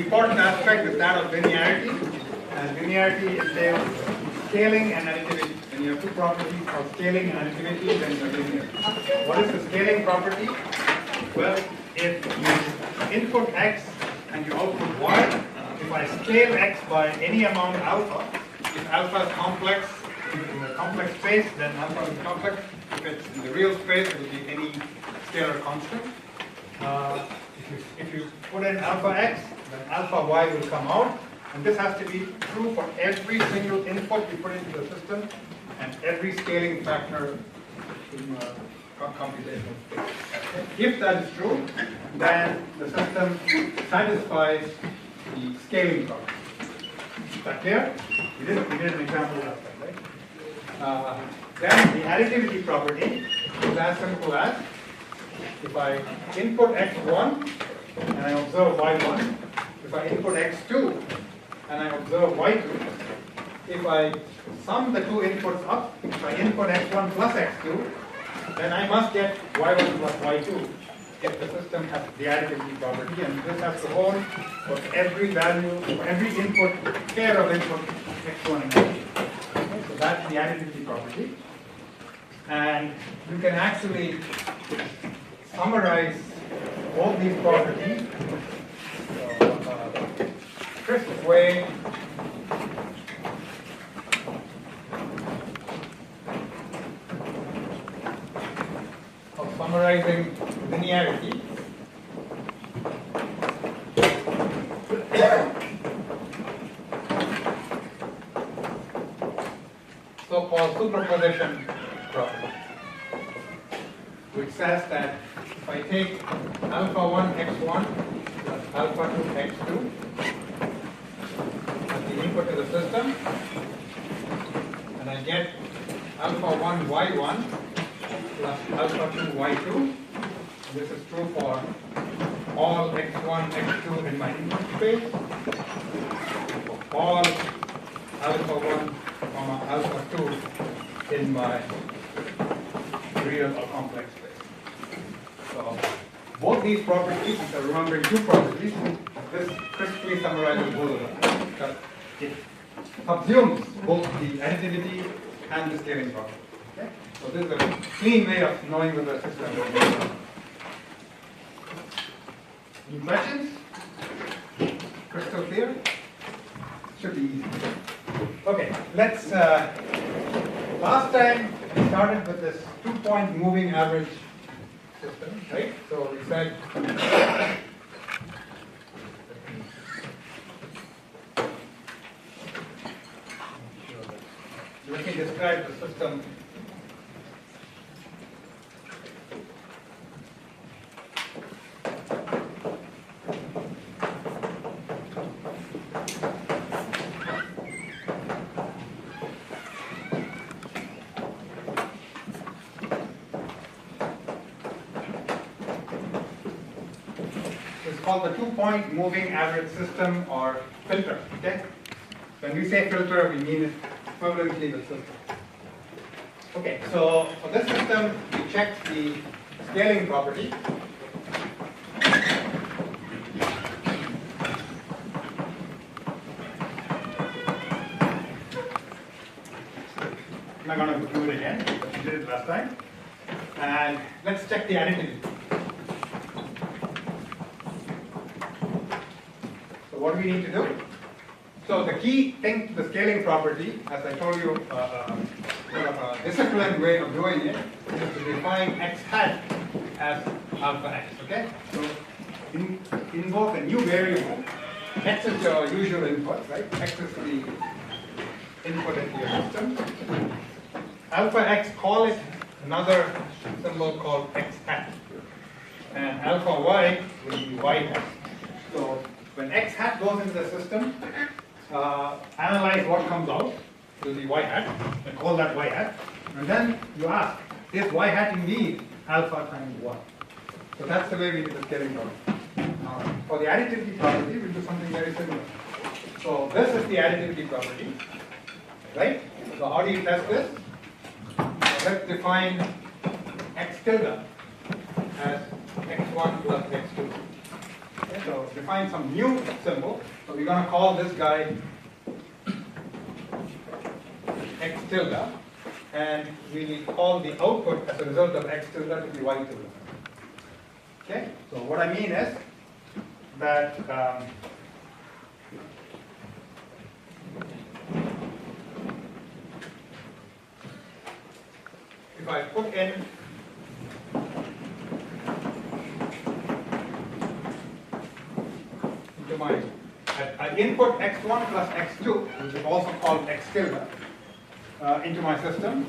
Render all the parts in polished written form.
important aspect is that of linearity, and linearity entails scaling and additivity. When you have two properties of scaling and additivity, then you're linear. What is the scaling property? Well, if you input x and you output y, if I scale x by any amount alpha, if alpha is complex in the complex space, then alpha is complex. If it's in the real space, it will be any scalar constant. If you put in alpha x, then alpha y will come out. And this has to be true for every single input you put into the system and every scaling factor in computational space. If that is true, then the system satisfies the scaling property. Is that clear? We did an example last time, right? Then the additivity property is as simple as if I input x1 and I observe y1, if I input x2 and I observe y2, if I sum the two inputs up, if I input x1 plus x2, then I must get y1 plus y2 if the system has the additivity property, and this has to hold for every value, for every input, pair of input x1 and x2. Okay, so that's the additivity property. And you can actually summarize all these properties crisp way of summarizing linearity. So-called superposition property, which says that if I take alpha 1 x1 plus alpha 2 x2 as the input to the system, and I get alpha 1 y1 plus alpha 2 y2. This is true for all x1, x2 in my input space, all alpha 1, alpha 2 in my real or complex space. So both these properties, which are remembering two properties, this crisply summarizes both of them. Because it subsumes both the additivity and the scaling property. Okay? So this is a clean way of knowing whether the system is working. Any questions? Crystal clear? Should be easy. Okay, let's, last time we started with this 2-point moving average system, right? So we said, let me describe the system. Called the 2-point moving average system, or filter. Okay? When we say filter, we mean it equivalently with system. Okay, so for this system, we check the scaling property. I'm not going to do it again, but we did it last time. And let's check the additivity. What do we need to do? So the key thing to the scaling property, as I told you, a disciplined way of doing it is to define x hat as alpha x. Okay? So invoke a new variable. X is your usual input, right? X is the input into your system. Alpha x, call it another symbol called x hat. And alpha y will be y hat. So when x hat goes into the system, analyze what comes out to the y hat, and call that y hat, and then you ask, is y hat indeed alpha times 1? So that's the way we do the scaling property. For the additivity property, we'll do something very similar. So this is the additivity property, right? So how do you test this? Let's define x tilde as x1 plus x2. Okay, so find some new symbol. So we're going to call this guy x tilde, and we call the output as a result of x tilde to be y tilde. Okay, so what I mean is that if I put in into my I input x1 plus x2, which is also called x tilde, into my system,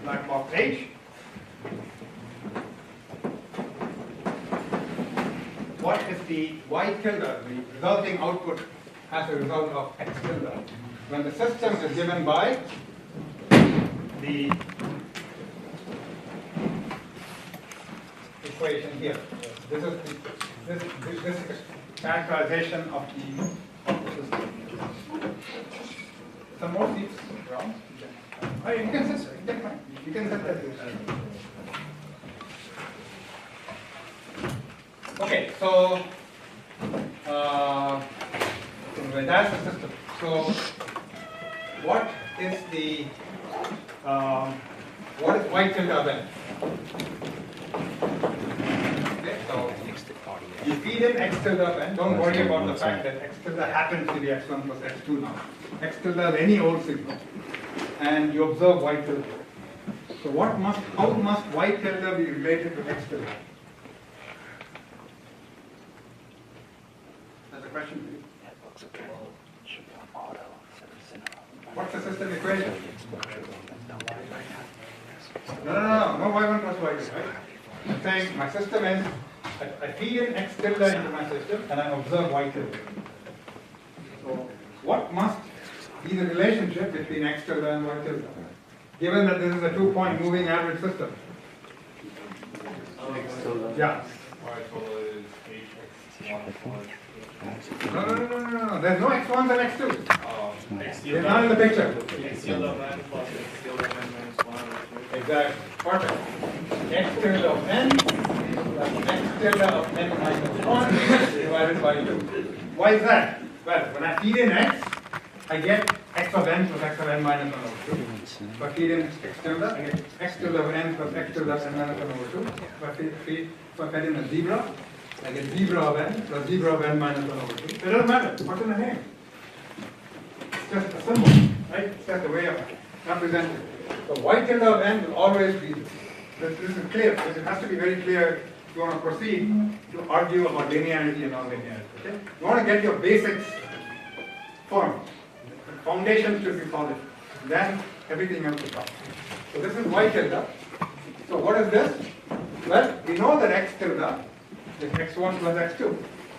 black box H. What is the y tilde, the resulting output as a result of x tilde? When the system is given by the equation here. This is this characterization of the system. Some more seats around. Oh, you can sit, sir. You can sit there. Okay, so that's the system. So what is the what is y tilde then? Okay, so you feed in x tilde and don't worry about the fact that x tilde happens to be x1 plus x2 now. X tilde is any old signal, and you observe y tilde. So how must y tilde be related to x tilde? That's a question for you. What's the system equation? No y1 plus y2, right? I'm saying my system is, I feed in x tilde into my system and I observe y tilde. So what must be the relationship between x tilde and y tilde, given that this is a 2-point moving average system? Yeah. No. There's no x1s and x2s. They're not in the picture. Exactly. Perfect. X tilde of n plus x tilde of n minus 1 divided by 2. Why is that? Well, when I feed in x, I get x of n plus x of n minus 1 over 2. If I feed in x tilde, I get x tilde of n plus x tilde of n minus 1 over 2. If I feed in a zebra, I get zebra of n plus zebra of n minus 1 over 2. It doesn't matter. What's in the name? It's just a symbol, right? It's just a way of representing it. So y tilde of n will always be this. This is clear. It has to be very clear if you want to proceed to argue about linearity and non-linearity. Okay? You want to get your basics firm. The foundation should be solid. Then everything else will come. So this is y tilde. So what is this? Well, we know that x tilde is x1 plus x2.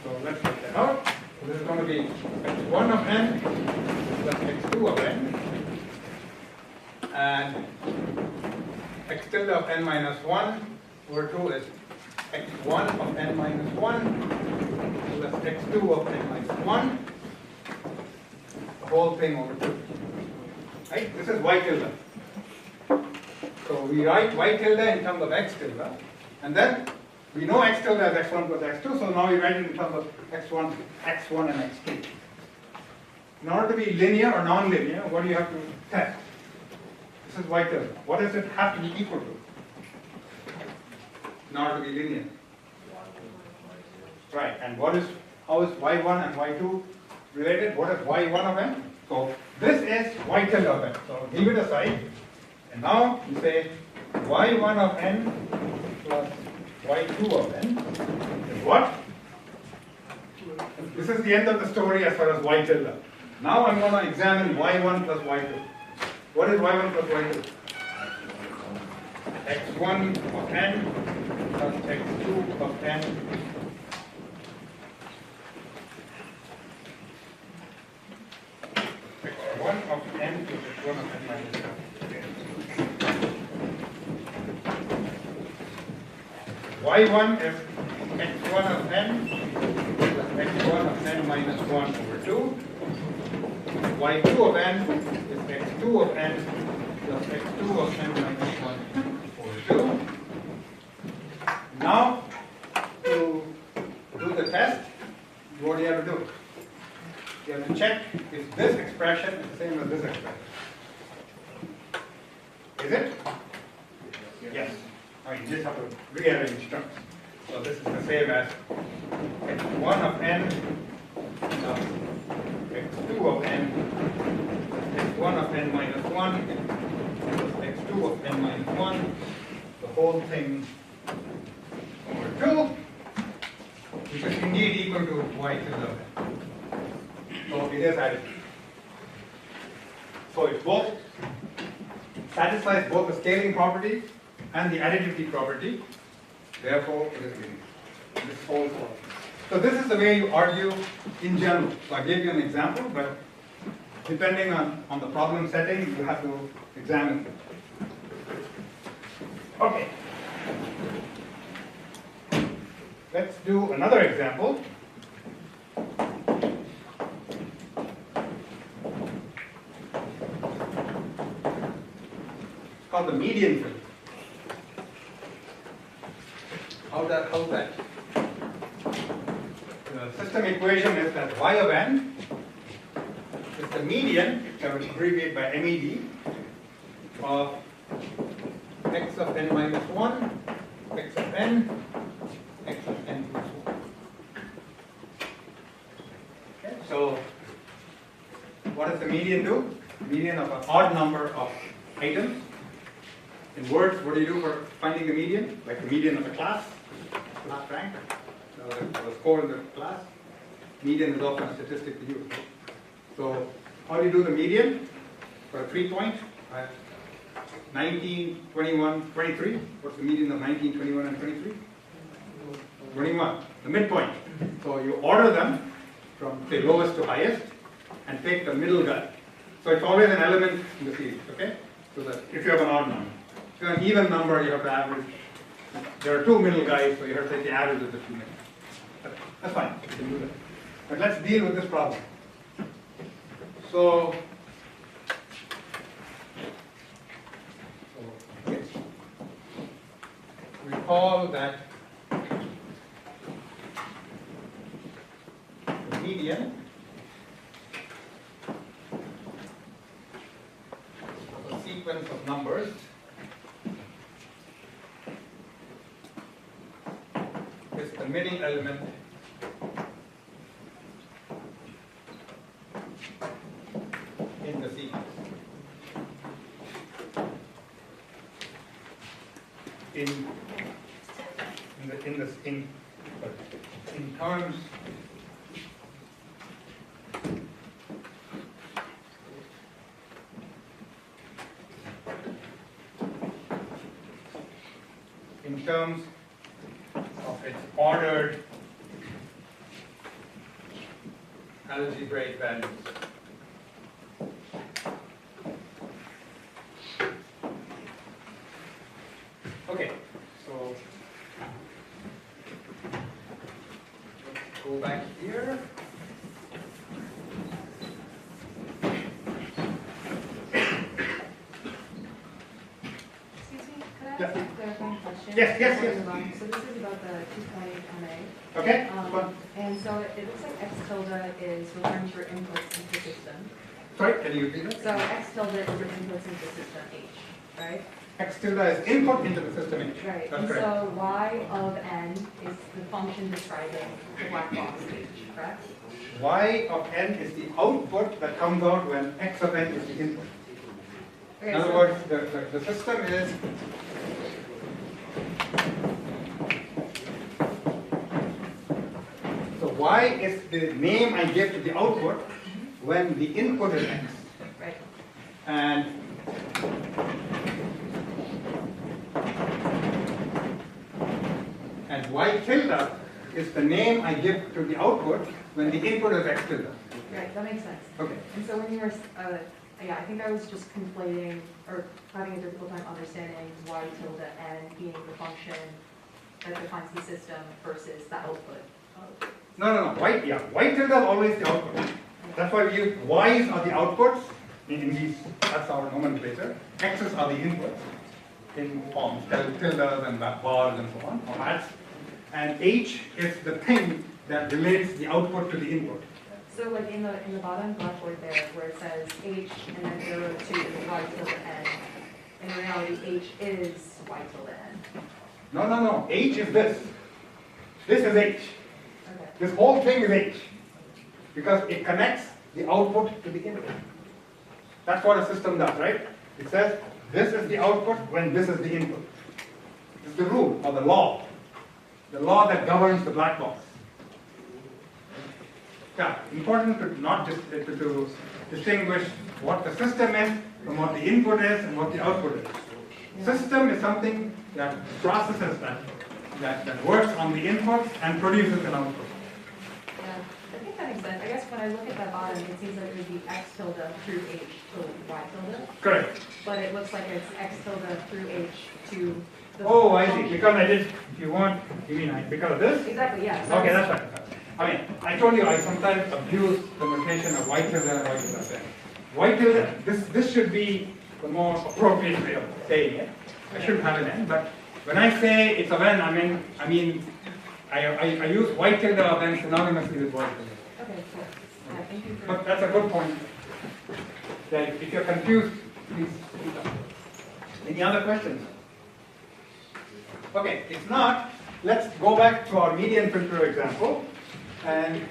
So let's work that out. So this is going to be x1 of n plus x2 of n. And x tilde of n minus 1 over 2 is x1 of n minus 1 plus x2 of n minus 1, the whole thing over 2. Right? This is y tilde. So we write y tilde in terms of x tilde, and then we know x tilde is x1 plus x2, so now we write it in terms of x1 and x2. In order to be linear or non-linear, what do you have to test? This is y tilde. What does it have to be equal to in order to be linear? Right, and how is y1 and y2 related? What is y1 of n? So this is y tilde of n. So leave it aside. And now you say y1 of n plus y2 of n is what? This is the end of the story as far as y tilde. Now I'm going to examine y1 plus y2. What is y1 plus y2? x1 of n plus x2 of n x1 of n plus x1 of n minus 1. y1 is x1 of n plus x1 of n minus 1 over 2. y2 of n is x2 of n plus x2 of n minus 1 over 2. Now, to do the test, what do you have to do? You have to check if this expression is the same as this expression. Is it? Yes. I mean, you just have to rearrange terms. So this is the same as x1 of n plus x2 of n, x1 of n minus 1 plus x2 of n minus 1, the whole thing over 2, which is indeed equal to y tilde of n. So it is additive. So it both satisfies both the scaling property and the additivity property. Therefore, it is unique. This holds all. So this is the way you argue in general. So I gave you an example, but depending on the problem setting, you have to examine it. Okay. Let's do another example. It's called the median filter. How's that? The system equation is that y of n is the median, which I will abbreviate by MED, of x of n minus 1, x of n, x of n plus 1. Okay, so what does the median do? Median of an odd number of items. In words, what do you do for finding the median? Like the median of a class rank, the score in the class. Median is often a statistic to use. So how do you do the median for a 3-point? 19, 21, 23. What's the median of 19, 21, and 23? 21, the midpoint. So you order them from, say, lowest to highest and take the middle guy. So it's always an element in the series, okay? So that if you have an odd number. If you have an even number, you have to average. There are two middle guys, so you have to take the average of the two middle. That's fine, you can do that. But let's deal with this problem. So yes. Recall that the median of a sequence of numbers is the middle element in the sequence. In terms of its ordered algebraic values. Okay, so let's go back here. Excuse me, could I ask a clarifying question? Yes. So this is about the 2-point MA. Okay. And so it looks like x tilde is referring to your inputs into the system. Sorry, can you repeat that? So x tilde is your inputs into system H, right? X tilde is input into the system H. Right. That's And correct. so y of n is the function describing the black box H, correct? Y of n is the output that comes out when x of n is the input. Okay, In other so- words, the system is so y is the name I give to the output when the input is x. Right. And y tilde is the name I give to the output when the input is x tilde. Right, that makes sense. Okay. And so when you were, yeah, I think I was just conflating or having a difficult time understanding y tilde n being the function that defines the system versus the output. No. Y tilde is always the output. That's why we use y's are the outputs in these. That's our nomenclature. X's are the inputs in forms tildes and bars and so on, or hats. And H is the thing that relates the output to the input. So like in the bottom blackboard there, where it says H and then 0 to Y tilde N, in reality, H is Y tilde N. No. H is this. This is H. Okay. This whole thing is H. Because it connects the output to the input. That's what a system does, right? It says, this is the output when this is the input. This is the rule or the law. The law that governs the black box. Yeah, important to not just to distinguish what the system is from what the input is and what the output is. Yeah. System is something that processes that works on the inputs and produces an output. Yeah, I think that makes sense. I guess when I look at that bottom, it seems like it would be X tilde through H to Y tilde. Correct. But it looks like it's X tilde through H to the Oh, I see. function. Because I did, if you want, you mean because of this? Exactly, yeah. So Okay, that's right. I mean, I told you I sometimes abuse the notation of Y tilde and Y tilde. Y tilde, this should be the more appropriate way of saying it. I shouldn't have an N, but when I say it's of N, I mean, I use Y tilde of N synonymously with Y tilde. Okay, cool. Yeah, thank you for. But that's a good point. That if you're confused, please speak up. Any other questions? Okay, if not, let's go back to our median filter example. And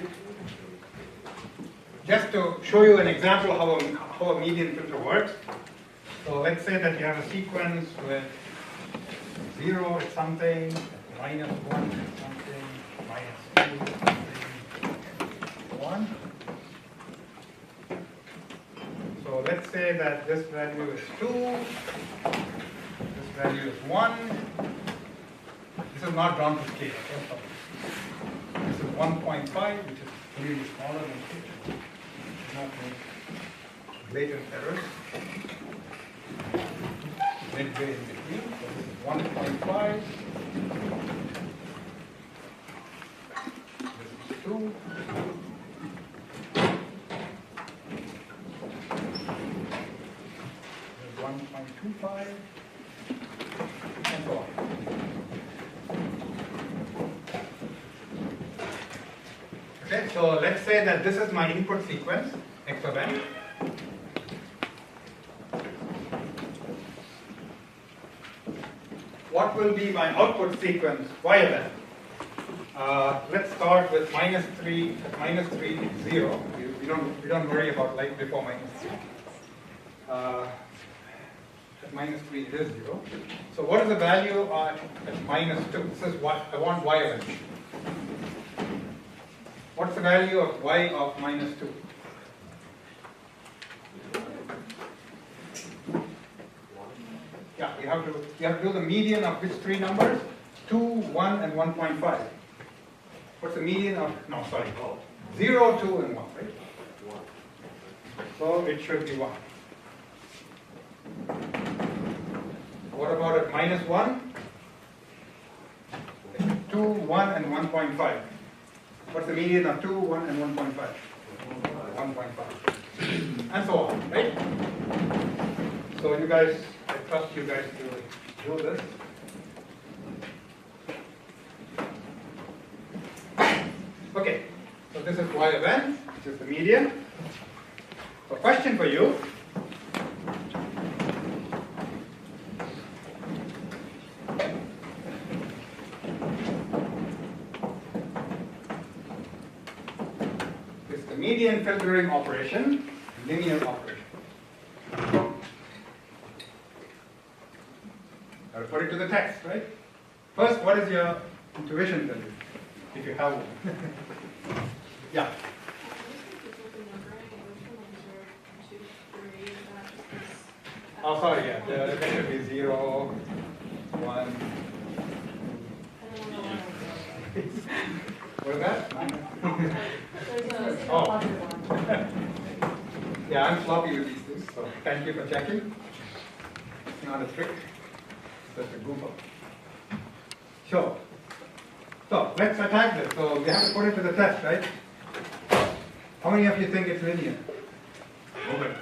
just to show you an example of how a median filter works. So let's say that you have a sequence with 0 is something, -1 is something, -2 is something, 1. So let's say that this value is 2, this value is 1. This is not drawn to scale. Okay? This is 1.5, which is clearly smaller than 2. Not make blatant errors. Midway in between. So this is 1.5. This is 2. This is 1.25. And so on. Okay, so let's say that this is my input sequence, X of n. What will be my output sequence, Y of n? Let's start with -3, at -3 is 0. We don't worry about like before -3. At -3 it is 0. So what is the value at -2? This is what I want Y of n. What's the value of Y of -2? Yeah, you have to do the median of which three numbers? 2, 1, and 1.5. What's the median of, no, sorry, 0, 2, and 1, right? So it should be 1. What about at -1? 2, 1, and 1.5. What's the median of 2, 1, and 1.5? 1.5. And so on, right? So you guys, I trust you guys to do this. Okay, so this is Y of n, which is the median. So question for you. Is the median filtering operation linear operation? Got to put it to the test, right? First, what is your intuition tell you, if you have one? Yeah. Oh, sorry, yeah. There should be 0, 1. What is that? Oh. Yeah, I'm sloppy with these things, so thank you for checking. It's not a trick, it's just a goof up. Sure. So let's attack this. So we have to put it to the test, right? How many of you think it's linear? Okay.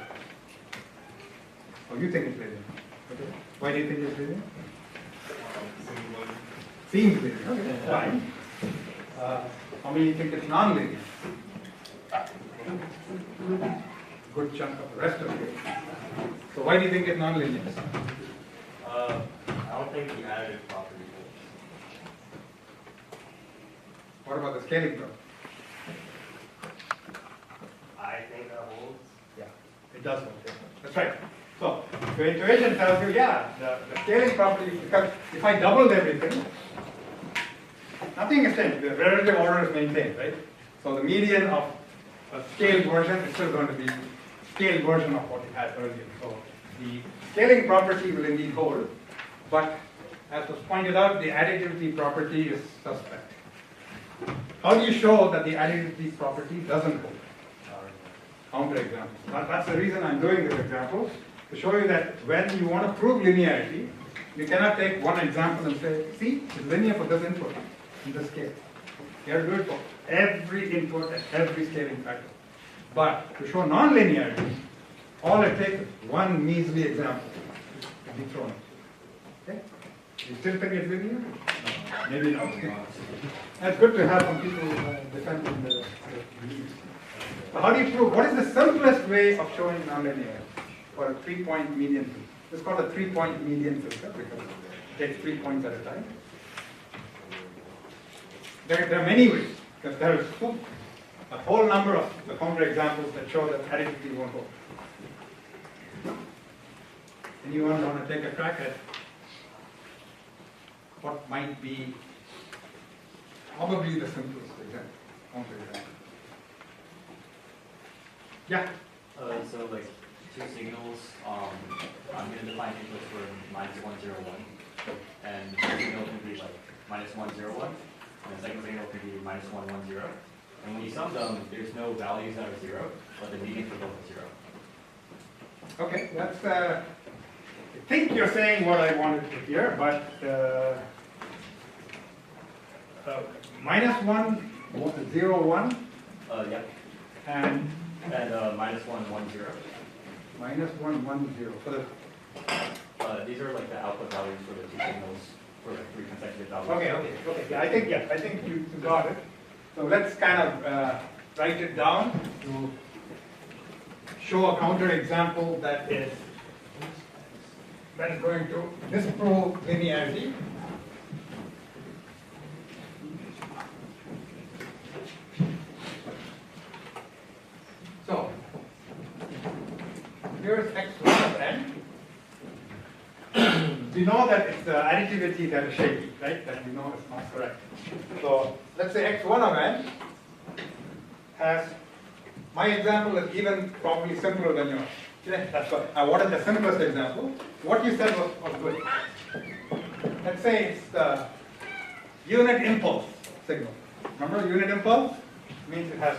Oh, you think it's linear. Okay. Why do you think it's linear? Seems linear. Okay, fine. How many think it's non-linear? Good chunk of the rest of it. So why do you think it's non-linear? I don't think the additive property holds. What about the scaling property? I think that holds. Yeah, it does hold. Yeah. That's right. So your intuition tells you, yeah, the scaling property, because if I doubled everything, nothing is changed. The relative order is maintained, right? So the median of a scaled version is still going to be scaled version of what you had earlier. So the scaling property will indeed hold, but as was pointed out, the additivity property is suspect. How do you show that the additivity property doesn't hold? Counter example. That's the reason I'm doing this example, to show you that when you want to prove linearity, you cannot take one example and say, see, it's linear for this input in this case. You have to do it for every input and every scaling factor. But to show non-linearity, all it takes is one measly example to be thrown. Okay? You still think it's linear? No. Maybe not. That's good to have some people defending the beliefs. So how do you prove? What is the simplest way of showing nonlinearity for a 3-point median filter? It's called a 3-point median filter because it takes 3 points at a time. There are many ways, because there is a whole number of the counterexamples that show that additivity won't hold. Anyone want to take a crack at what might be probably the simplest example, counterexample? Yeah. So like two signals, I'm going to define inputs for -101, and the signal can be like -101, and the second signal can be -110. And when you sum them, there's no values that are 0, but the median for both is 0. Okay, that's. I think you're saying what I wanted to hear, but -101 Yep. and -110. -110 for the. These are like the output values for the two signals for like 3 consecutive values. Okay. Yeah, I think you got it. So let's kind of write it down to show a counterexample that is going to disprove linearity. So here's x1 of n. We know that it's the additivity that is shaky, right? That we know is not correct. So let's say x1 of n has, my example is even probably simpler than yours. Okay, that's what I wanted the simplest example. What you said was good. Let's say it's the unit impulse signal. Remember, unit impulse means it has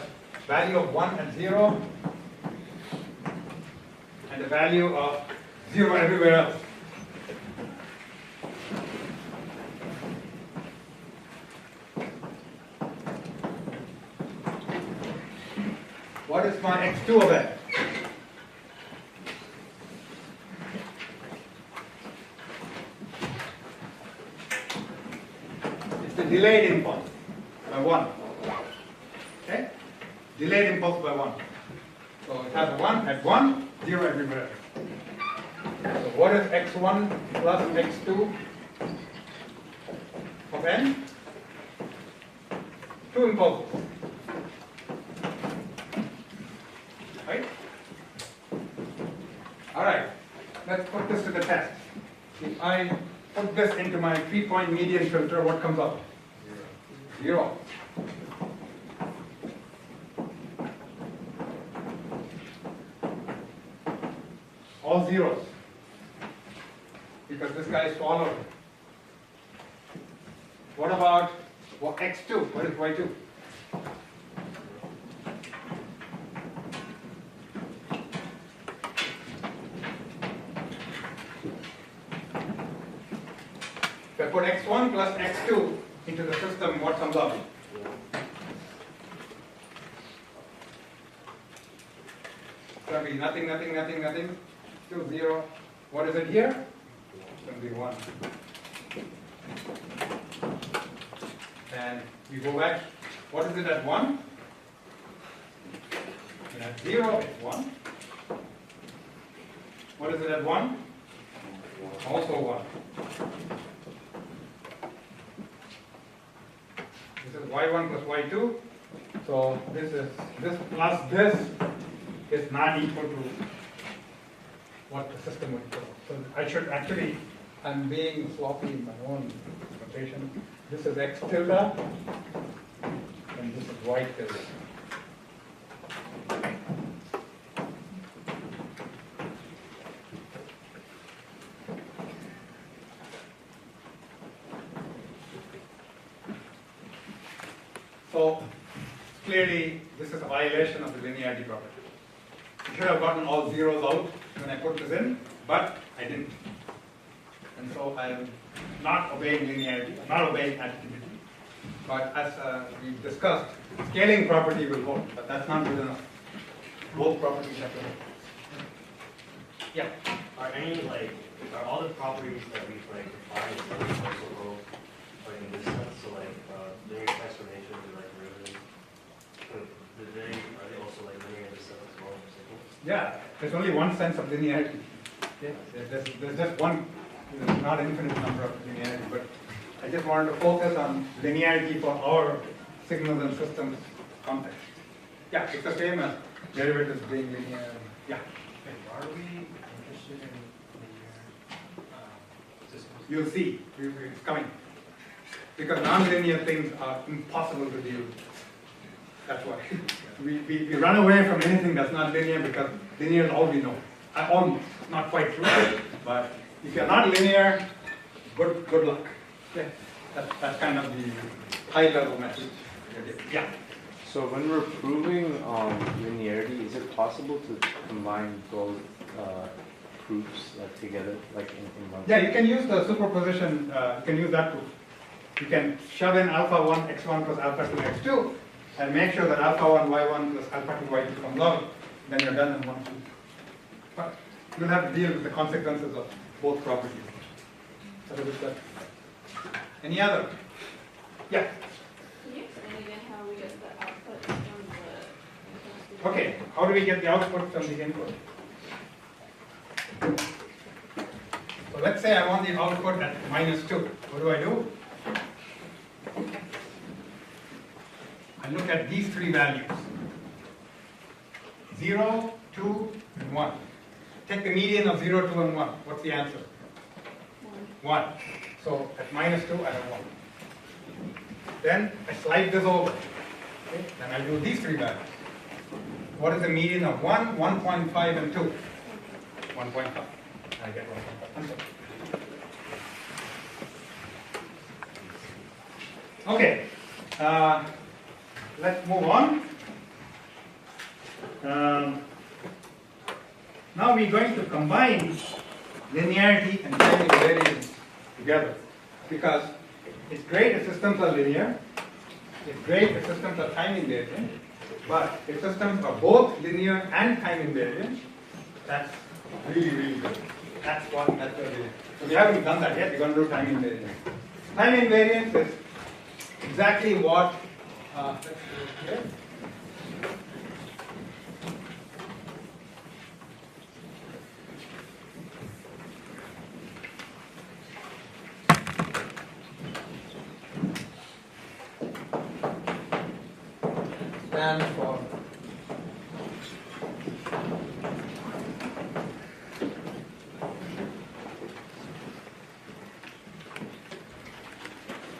value of 1 and 0 and the value of 0 everywhere else. What is my x2 of n? It's the delayed impulse by 1. Okay? Delayed impulse by 1. So it has a 1 at 1, 0 everywhere. So what is x1 plus x2 of n? 2 impulses. Right? All right. Let's put this to the test. If I put this into my 3-point median filter, what comes up? 0. All zeros. Because this guy is swallowed. What about x2? What is y2? If I put x1 plus x2 into the system, what comes up? It's going to be nothing, still 0. What is it here? It's going to be 1. and we go back. What is it at 1? And at 0, it's 1. What is it at 1? Also 1. This is y1 plus y2. So this plus this is not equal to what the system would throw. So I should actually, I'm being sloppy in my own notation. This is x tilde, and this is y tilde. So clearly, this is a violation of the linearity property. I should have gotten all zeros out when I put this in, but I didn't. And so I'm not obeying linearity, I'm not obeying additivity. But as we discussed, scaling property will hold, but that's not good enough. Both properties have to hold. Yeah. Are all the properties that we've defined also hold in this sense? So linear transformations or derivatives, are they also linear in this sense as well? Yeah, there's only one sense of linearity. Okay? There's just one, there's not an infinite number of linearity, but I just wanted to focus on linearity for our signals and systems context. Yeah, it's the same as derivatives being linear. Yeah. Why are we interested in linear systems? You'll see, it's coming. Because nonlinear things are impossible to deal with. That's why. We run away from anything that's not linear because linear is all we know. Almost, not quite true, but if you're not linear, good luck. Yeah, that's kind of the high-level message. Yeah. So when we're proving linearity, is it possible to combine both proofs together, like in one? Yeah, you can use the superposition. You can use that proof. You can shove in alpha 1 x1 plus alpha 2 x2, and make sure that alpha 1 y1 plus alpha 2 y2 comes out. Then you're done in one proof. But you'll have to deal with the consequences of both properties. So that is that. Any other? Yeah. Can you explain again how we get the output from the... Okay, how do we get the output from the input? So let's say I want the output at -2. What do? I look at these three values. 0, 2, and 1. Take the median of 0, 2, and 1. What's the answer? 1. So at -2, I have 1. Then I slide this over. Okay? Then I do these three values. What is the median of 1, 1.5, and 2? 1.5. I get 1.5. Okay. Let's move on. Now we're going to combine linearity and time invariance together, because it's great if systems are linear, it's great if systems are time invariant, but if systems are both linear and time invariant, that's really good. That's what it is. So we haven't done that yet, we're going to do time invariance. Time invariance is exactly what let's do it here. Stands for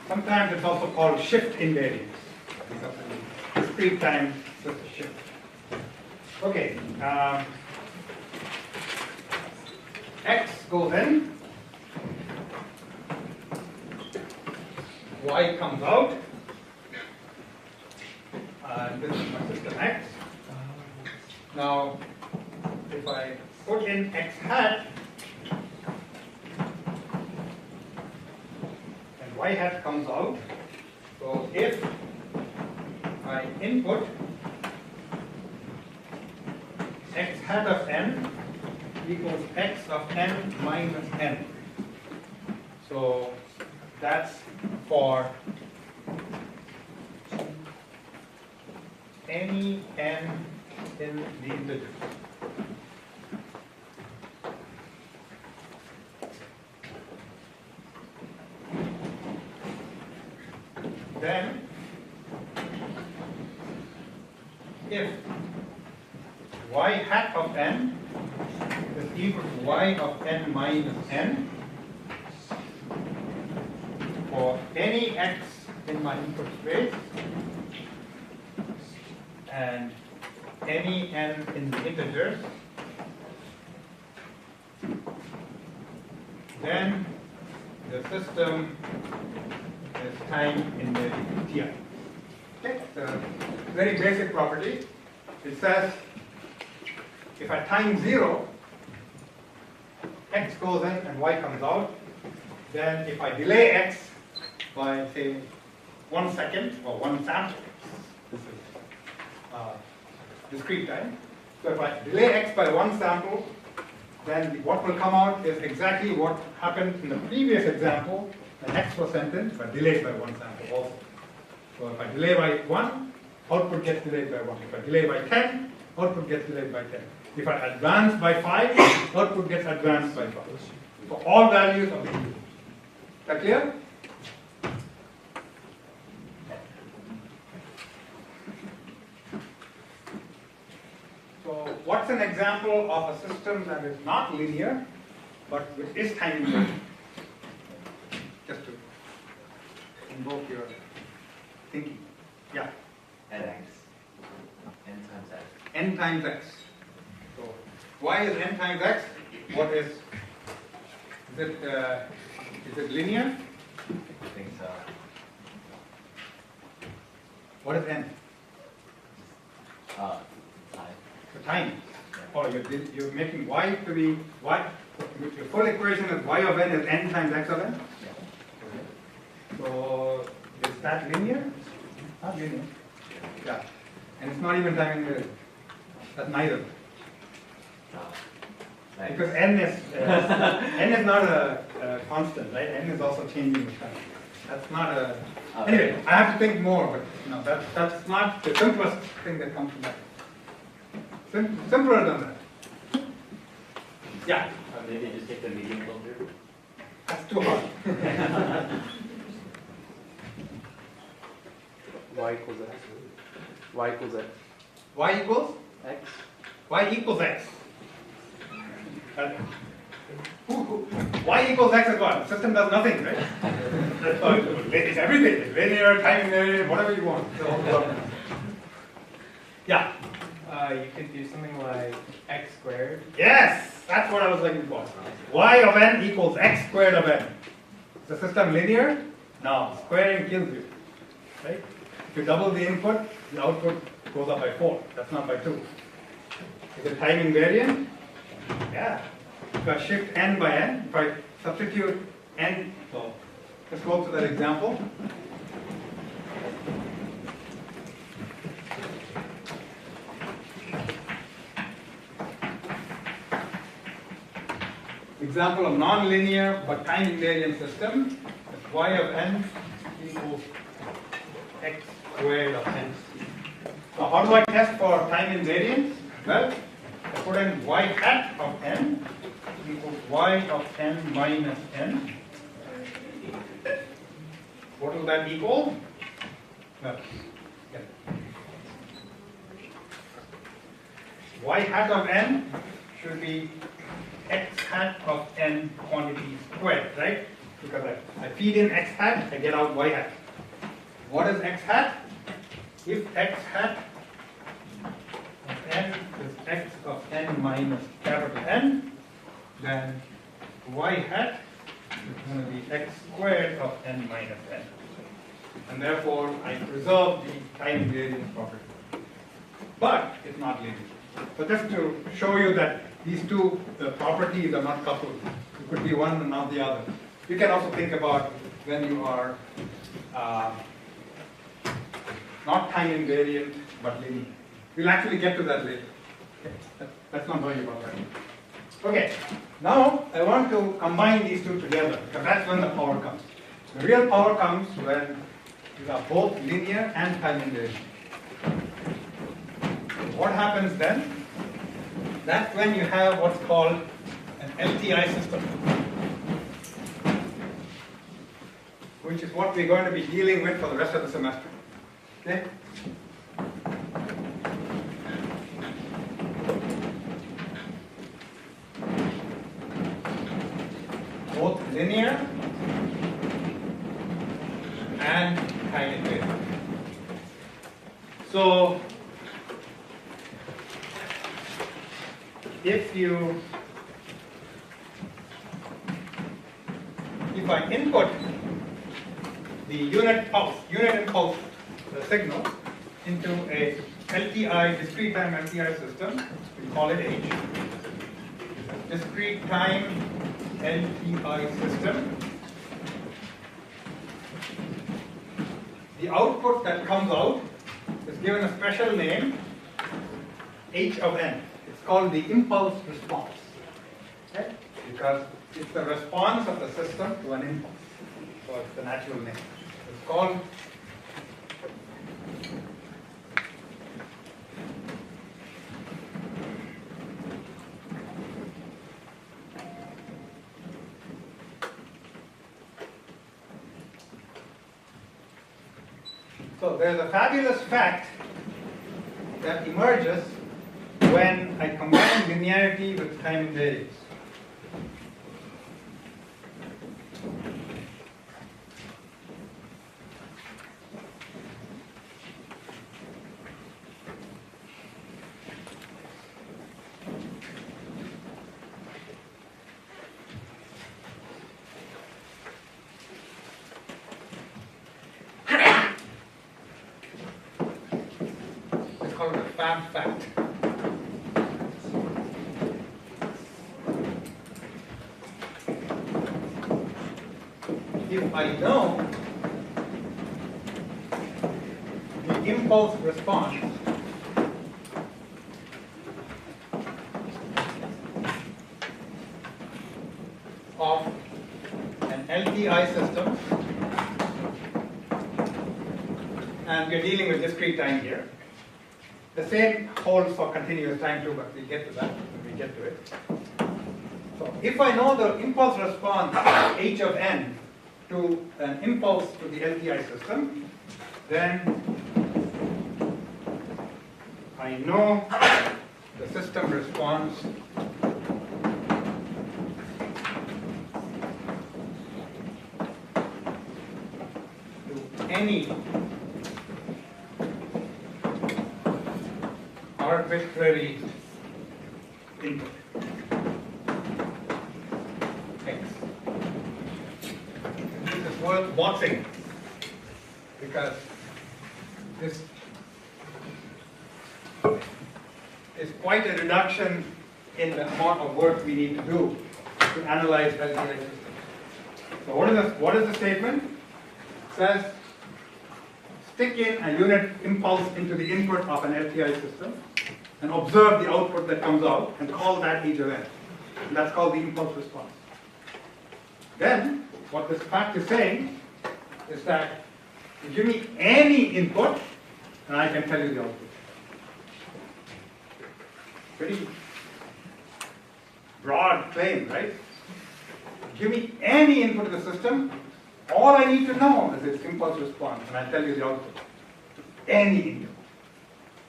sometimes it's also called shift invariance. Because in discrete time, it's just a shift. Okay. X goes in. Y comes out. This is my system X. Now, if I put in X hat, and Y hat comes out, so if I input X hat of n equals X of n minus n. So that's for any n in the integers. Then, if y hat of n is equal to y of n minus n for any x in my input space and any n in the integers, then the system is time invariant Ti. Okay, it's a very basic property. It says if at time 0 x goes in and y comes out, then if I delay x by say 1 second or 1 sample, this is discrete time. So if I delay x by 1 sample, then what will come out is exactly what happened in the previous example. The x was sent in, but delayed by 1 sample also. So if I delay by 1, output gets delayed by 1. If I delay by 10, output gets delayed by 10. If I advance by 5, output gets advanced by 5. For all values of the input. Is that clear? So what's an example of a system that is not linear, but which is time invariant? Just to invoke your thinking. Yeah. Nx. N times x. N times x. So why is n times x? What is it linear? I think so. What is n? Time. The time. Oh, you're making y to be y. Your full equation is y of n is n times x of n. So is that linear? Not linear. Yeah. And it's not even time invariant. That's neither. Because n is not a constant, right? N is also changing with time. That's not a. Anyway, I have to think more, but no, that's not the simplest thing that comes to mind. Simpler than that. Yeah. Maybe just take the medium filter. That's too hard. Y equals x. Y equals x. Y equals? X. Y equals x. Y equals x is what? The system does nothing, right? It's everything. It's linear, time invariant, whatever you want. So, yeah. You could do something like x squared. Yes, that's what I was looking for. Y of n equals x squared of n. Is the system linear? No, squaring kills you. Right? If you double the input, the output goes up by 4. That's not by 2. Is it time invariant? Yeah. If I shift n by n, if I substitute n, so let's go to that example. Example of non-linear but time invariant system. Y of n equals x squared of n. So how do I test for time invariance? Well, I put in y hat of n equals y of n minus n. What will that equal? Well, yeah. Y hat of n should be x hat of n quantity squared, right? Because I feed in x hat, I get out y hat. What is x hat? If x hat of n is x of n minus capital N, then y hat is going to be x squared of n minus n. And therefore, I preserve the time invariance property. But it's not linear. So just to show you that these two properties are not coupled. It could be one and not the other. You can also think about when you are not time invariant but linear. We'll actually get to that later. Okay. Let's not worry about that. Okay, now I want to combine these two together because that's when the power comes. The real power comes when these are both linear and time invariant. what happens then? That's when you have what's called an LTI system, which is what we're going to be dealing with for the rest of the semester. Okay? Both linear and time invariant. So if I input the unit impulse, the signal, into a LTI, discrete time LTI system, we call it H. Discrete time LTI system. The output that comes out is given a special name, H of n. It's called the impulse response. Okay? Because it's the response of the system to an impulse. So it's the natural name. It's called So there's a fabulous fact that emerges when I combine linearity with time invariance. It's called a fab fact. If I know the impulse response of an LTI system, and we're dealing with discrete time here. The same holds for continuous time too, but we'll get to that when we get to it. So if I know the impulse response H of n to an impulse to the LTI system, then I know the system responds to any arbitrary input X. This is worth watching because this is quite a reduction in the amount of work we need to do to analyze LTI systems. So what is the statement? It says stick in a unit impulse into the input of an LTI system and observe the output that comes out and call that H of n. And that's called the impulse response. Then, what this fact is saying is that you give me any input and I can tell you the output. Pretty broad claim, right? Give me any input to the system, all I need to know is its impulse response, and I'll tell you the output. Any input.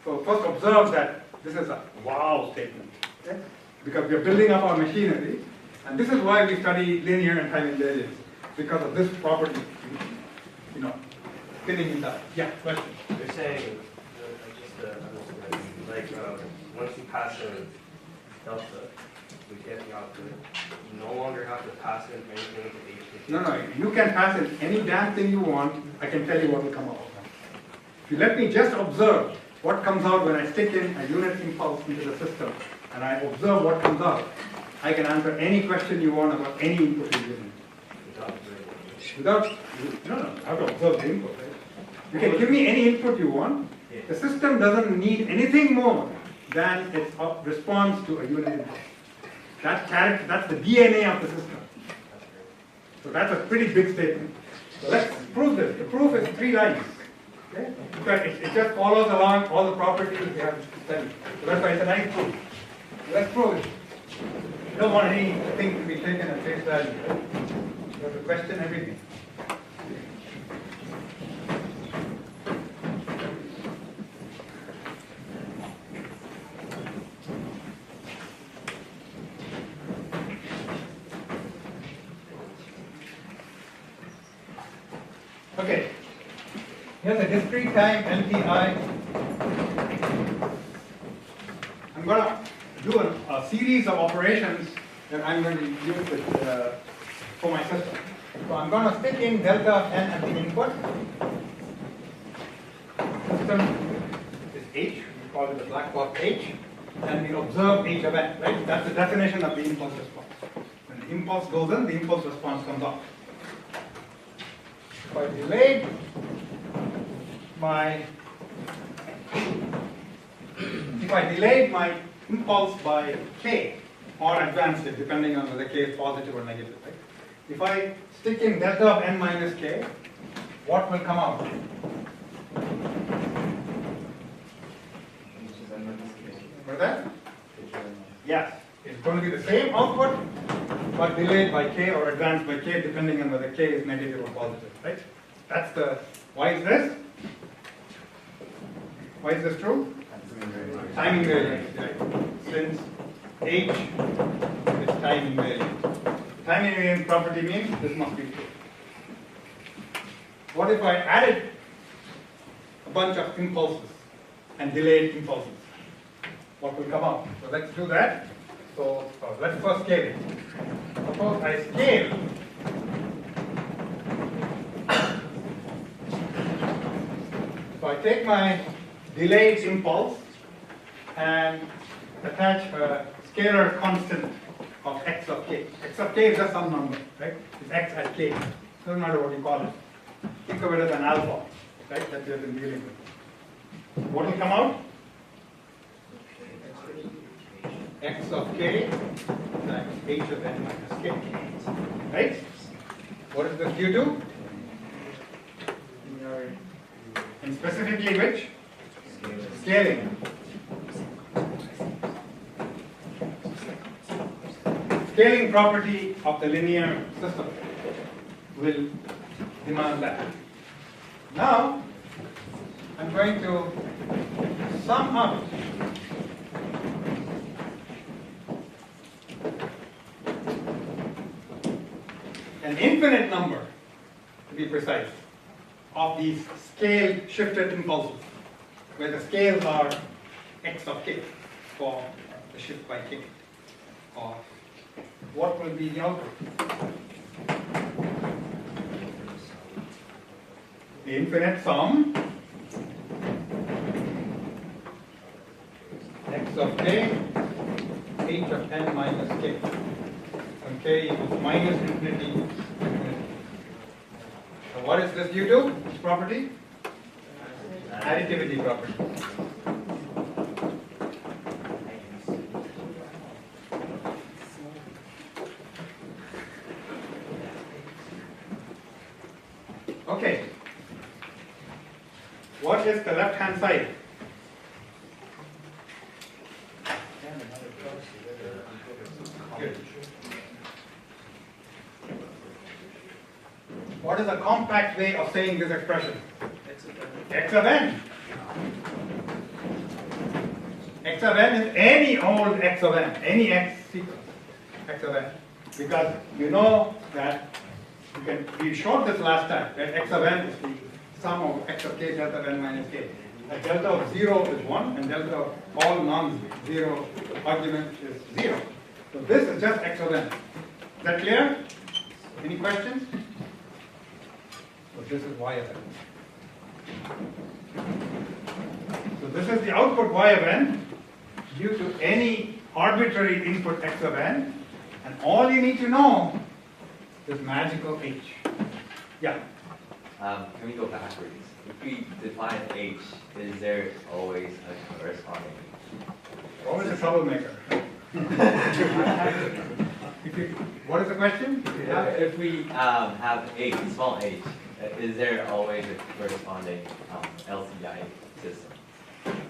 So first observe that this is a wow statement, okay? Because we are building up our machinery, and this is why we study linear and time invariance, because of this property, fitting in that. Yeah, question. You're saying, once you pass a delta, we get the output. You no longer have to pass in anything to H. No, you can pass in any damn thing you want. I can tell you what will come out. If you let me just observe what comes out when I stick in a unit impulse into the system, and I observe what comes out, I can answer any question you want about any input you give me. No, I have to observe the input, right? You can give me any input you want. The system doesn't need anything more than its response to a unit input. That's the DNA of the system. So that's a pretty big statement. So let's prove this. The proof is 3 lines. Okay? Because it just follows along all the properties we have studied. So that's why it's a nice proof. Let's prove it. You don't want anything to be taken at face value. Right? You have to question everything. Okay, here's a discrete time LTI. I'm going to do a series of operations that I'm going to use with, for my system. So I'm going to stick in delta of n at the input. System is H, we call it the black box H, and we observe H of n, right? That's the definition of the impulse response. When the impulse goes in, the impulse response comes out. If I delayed my impulse by k, or advanced it, depending on whether k is positive or negative, right? If I stick in delta of n minus k, what will come out? Remember that? Yes. It's going to be the same output, but delayed by k or advanced by k, depending on whether k is negative or positive, right? That's the, why is this? Why is this true? Timing variance, right? Since H is time invariant. Time invariant property means this must be true. What if I added a bunch of impulses and delayed impulses? What will come out? So let's do that. So let's first scale it. Suppose I scale so I take my delayed impulse and attach a scalar constant of x of k. X of k is just some number, right? It's x at k. Doesn't matter what you call it. Think of it as an alpha, right? That we have been dealing with. What will come out? X of k times h of n minus k. Right? What is this due to? And specifically which? Scaling. Scaling property of the linear system will demand that. Now, I'm going to sum up an infinite number, to be precise, of these scale shifted impulses, where the scales are x of k for the shift by k. Or what will be the output? The infinite sum x of k, h of n minus k. When k equals minus infinity, infinity. So what is this due to? This property? Additivity property. Okay. What is the left-hand side? Good. What is a compact way of saying this expression? X of n. X of n is any old x of n, any x sequence, x of n. Because you know that we showed this last time, that x of n is the sum of x of k delta of n minus k. A delta of 0 is 1, and delta of all non-zero argument is 0. So this is just x of n. Is that clear? Any questions? So this is y of n. So this is the output y of n due to any arbitrary input x of n, and all you need to know is magical h. Yeah. Can we go backwards? If we define h, is there always a corresponding h? Always a troublemaker. What is the question? If we have h, small h, is there always a corresponding LCI system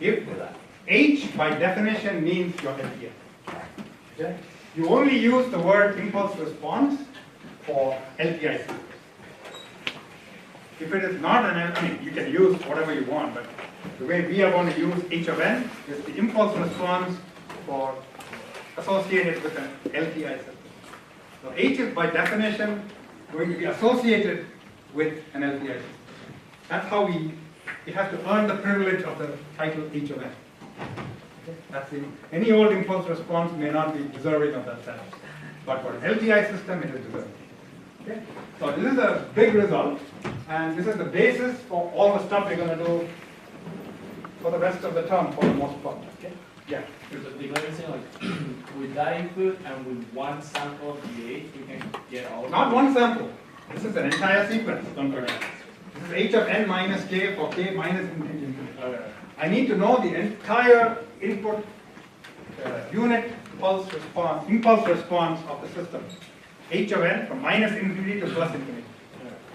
If to that? H by definition means your LTI. Okay? You only use the word impulse response for LTI systems. If it is not an, I mean, you can use whatever you want, but the way we are going to use H of n is the impulse response for associated with an LTI system. So H is by definition going to be associated with an LTI system. That's how it has to earn the privilege of the title H of n. Okay? That's any old impulse response may not be deserving of that status, but for an LTI system it is deserving. Okay? So this is a big result, and this is the basis for all the stuff we're going to do for the rest of the term for the most part. Okay? Yeah. So the difference is like with that input and with one sample of the H, we can get all. Not one sample. This is an entire sequence. Don't forget. This is H of n minus k for k minus infinity. I need to know the entire input unit impulse response of the system. H of n from minus infinity to plus infinity.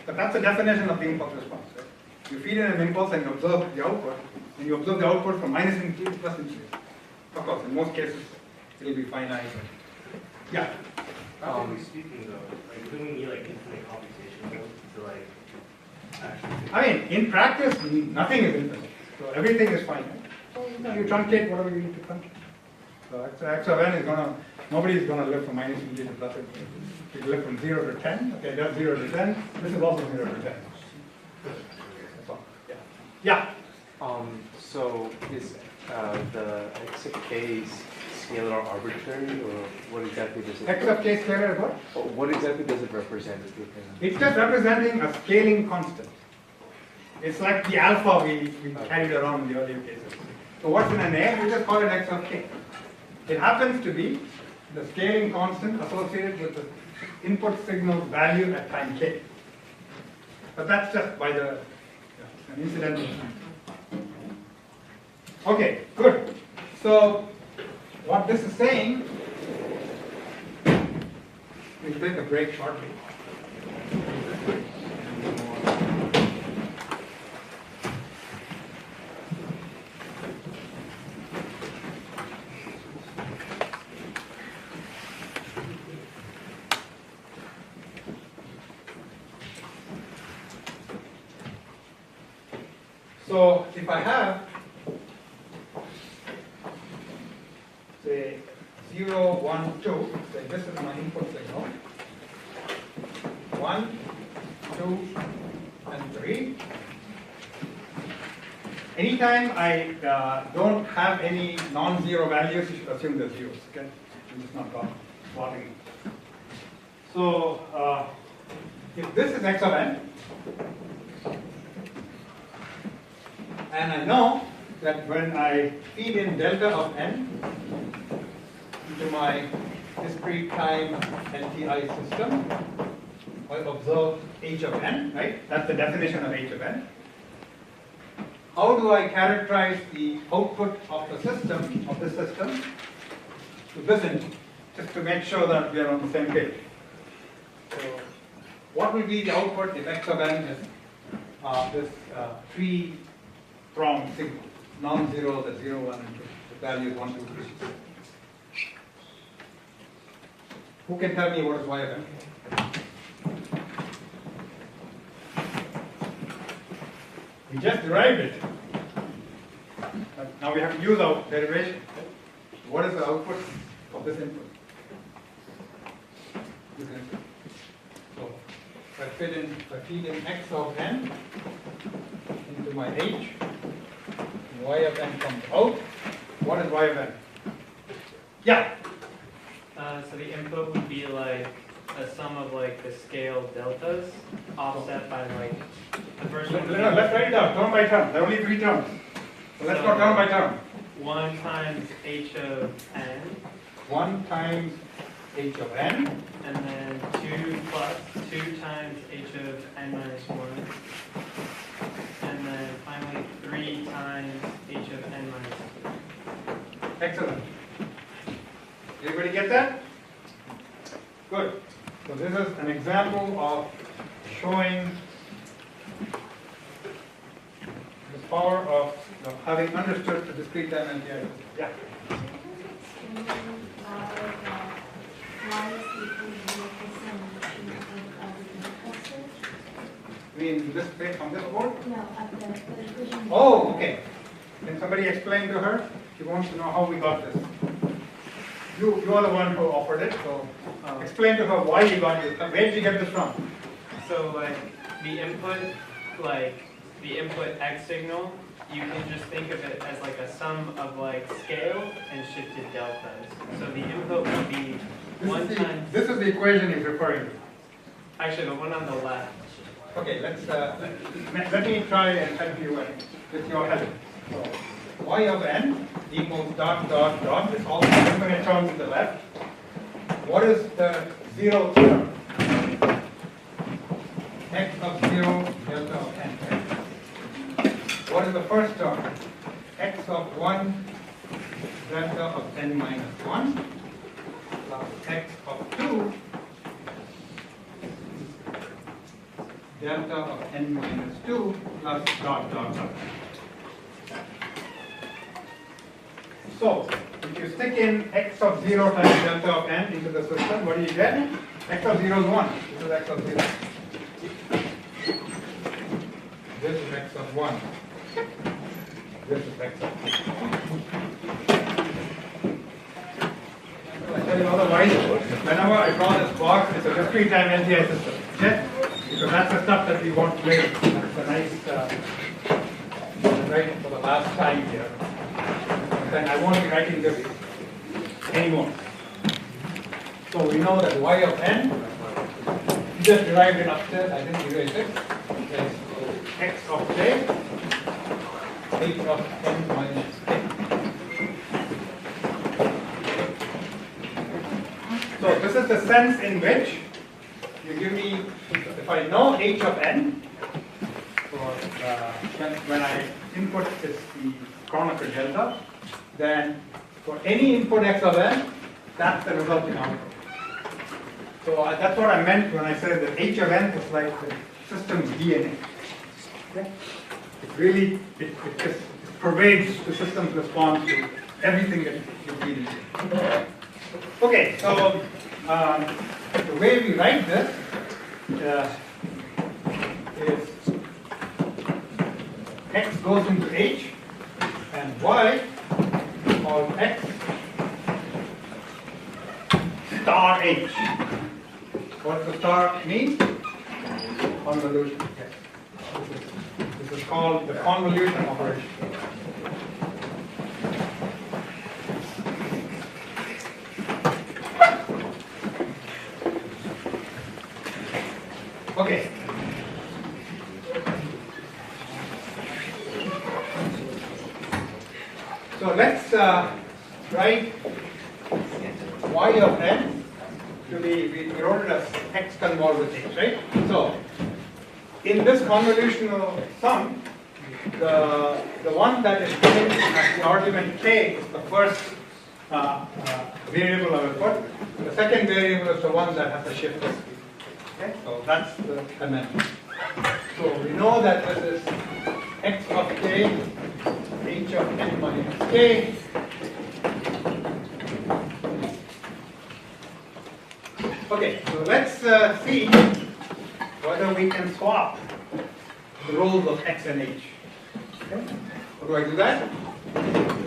But that's the definition of the impulse response. Right? You feed in an impulse and you observe the output, and you observe the output from minus infinity to plus infinity. Of course, in most cases, it will be finite. Yeah. Practically speaking, though, like, wouldn't we need like infinite computation to like actually? I mean, in practice, nothing is infinite. So everything is finite. So you truncate whatever you need to truncate. So x of n is nobody is going to live from minus infinity to plus infinity. You live from 0 to 10. Okay, that's 0 to 10. This is also 0 to 10. That's all. Yeah. Yeah. So is the x of k scalar arbitrary, or what exactly does it? X of k scalar is what? What exactly does it represent? It's just representing a scaling constant. It's like the alpha we carried around in the earlier cases. So what's in a name? We just call it x of k. It happens to be the scaling constant associated with the input signal value at time k. But that's just by the an incidental. Okay, good. So what this is saying, we'll take a break shortly. So if I have, say, 0, 1, 2, say this is my input signal, 1, 2, and 3. Anytime I don't have any non-zero values, you should assume they're zeros, okay? I'm just not plotting. So if this is x of n, and I know that when I feed in delta of n into my discrete time LTI system, I observe h of n, right? That's the definition of h of n. How do I characterize the output of the system, of this system, to this input, just to make sure that we are on the same page? So, what will be the output if x of n is this 3-pronged signal, non-zero, the 0, 1, and 2, the value is 1, 2, 3. Who can tell me what is y of n? We just derived it. But now we have to use our derivation. What is the output of this input? This input. So if I feed in x of n into my h, and y of n comes out, what is y of n? Yeah. So the input would be like a sum of like the scale deltas offset by like the first one. Let's write it down, term by term. There are only 3 terms. So let's go term by term. 1 times h of n. 1 times h of n. And then 2 plus 2 times h of n minus 1. And then finally 3 times h of n minus 2. Excellent. Everybody get that? Good. So this is an example of showing power of having understood the discrete time and the yeah. I mean, this page on this board? No, at the equation. Oh, okay. Can somebody explain to her? She wants to know how we got this. You are the one who offered it, so explain to her why you got this. Where did you get this from? So like the input X signal, you can just think of it as like a sum of like scale and shifted deltas. So the input will be This is the equation he's referring to. actually the one on the left. Okay, let me try and help you with your help. So, y of n equals dot dot dot. It's all infinite terms to the left. What is the zero term? X of 0 delta of n. What is the first term? X of 1 delta of n minus 1 plus x of 2 delta of n minus 2 plus dot dot dot. So, if you stick in x of 0 times delta of n into the system, what do you get? X of 0 is 1. This is x of 0. This is x of 1. This is x of 2. I tell you otherwise, whenever I draw this box, it's a discrete time LTI system. Okay? Because that's the stuff that we want to make. That's a nice writing for the last time here. Then I won't be writing this anymore. So we know that y of n, you just derived it upstairs, I didn't erase it, is x of j, h of n minus k. So this is the sense in which you give me, if I know h of n, when I input this the Kronecker delta, then for any input x of n, that's the resulting output. So that's what I meant when I said that h of n is like the system's DNA. Okay? It really, it just pervades the system's response to everything that you feed into. Okay, so the way we write this is x goes into h and y called x star h. What does the star mean? Convolution. Okay. This is called the convolution operation. Okay. So let's write y of n to be, we wrote it as x convolved with h, right? So in this convolutional sum, the one that is given as the argument k is the first variable of input. The second variable is the one that has the shift. Okay, so that's the dimension. So we know that this is x of k, h of n minus k. Okay, so let's see whether we can swap the roles of x and h. Okay? How do I do that?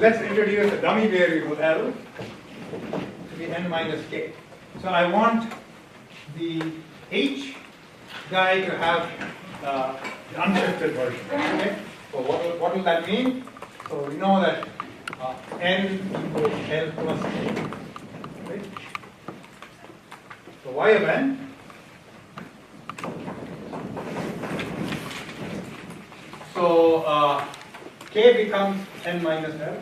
Let's introduce a dummy variable L to be n minus k. So I want the h guy to have the unshifted version. Okay? So what will that mean? So we know that n equals L plus k. Right? So y of n so k becomes n minus L.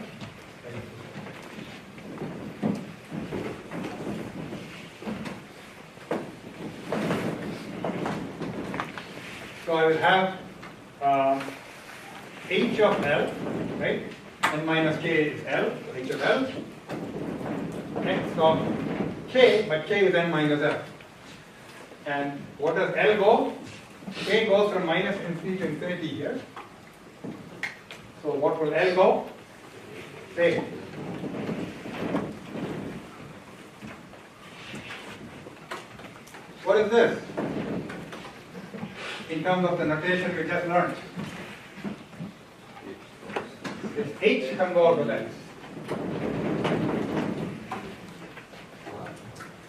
So I will have h of L, right? N minus k is L, so h of L. X of k, but k is n minus L. And what does L go? K goes from minus infinity to infinity here. So what will L go? Same. What is this? In terms of the notation we just learned. This H can go out with X.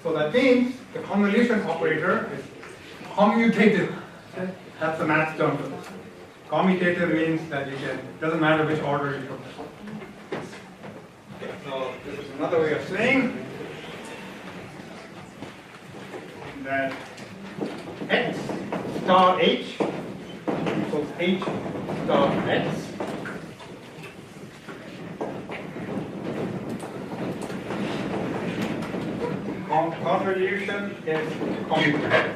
So that means the convolution operator is commutative. That's the math term for this. Commutative means that you can, doesn't matter which order you put. Okay, so this is another way of saying that X star H equals H star X. Convolution is commutative.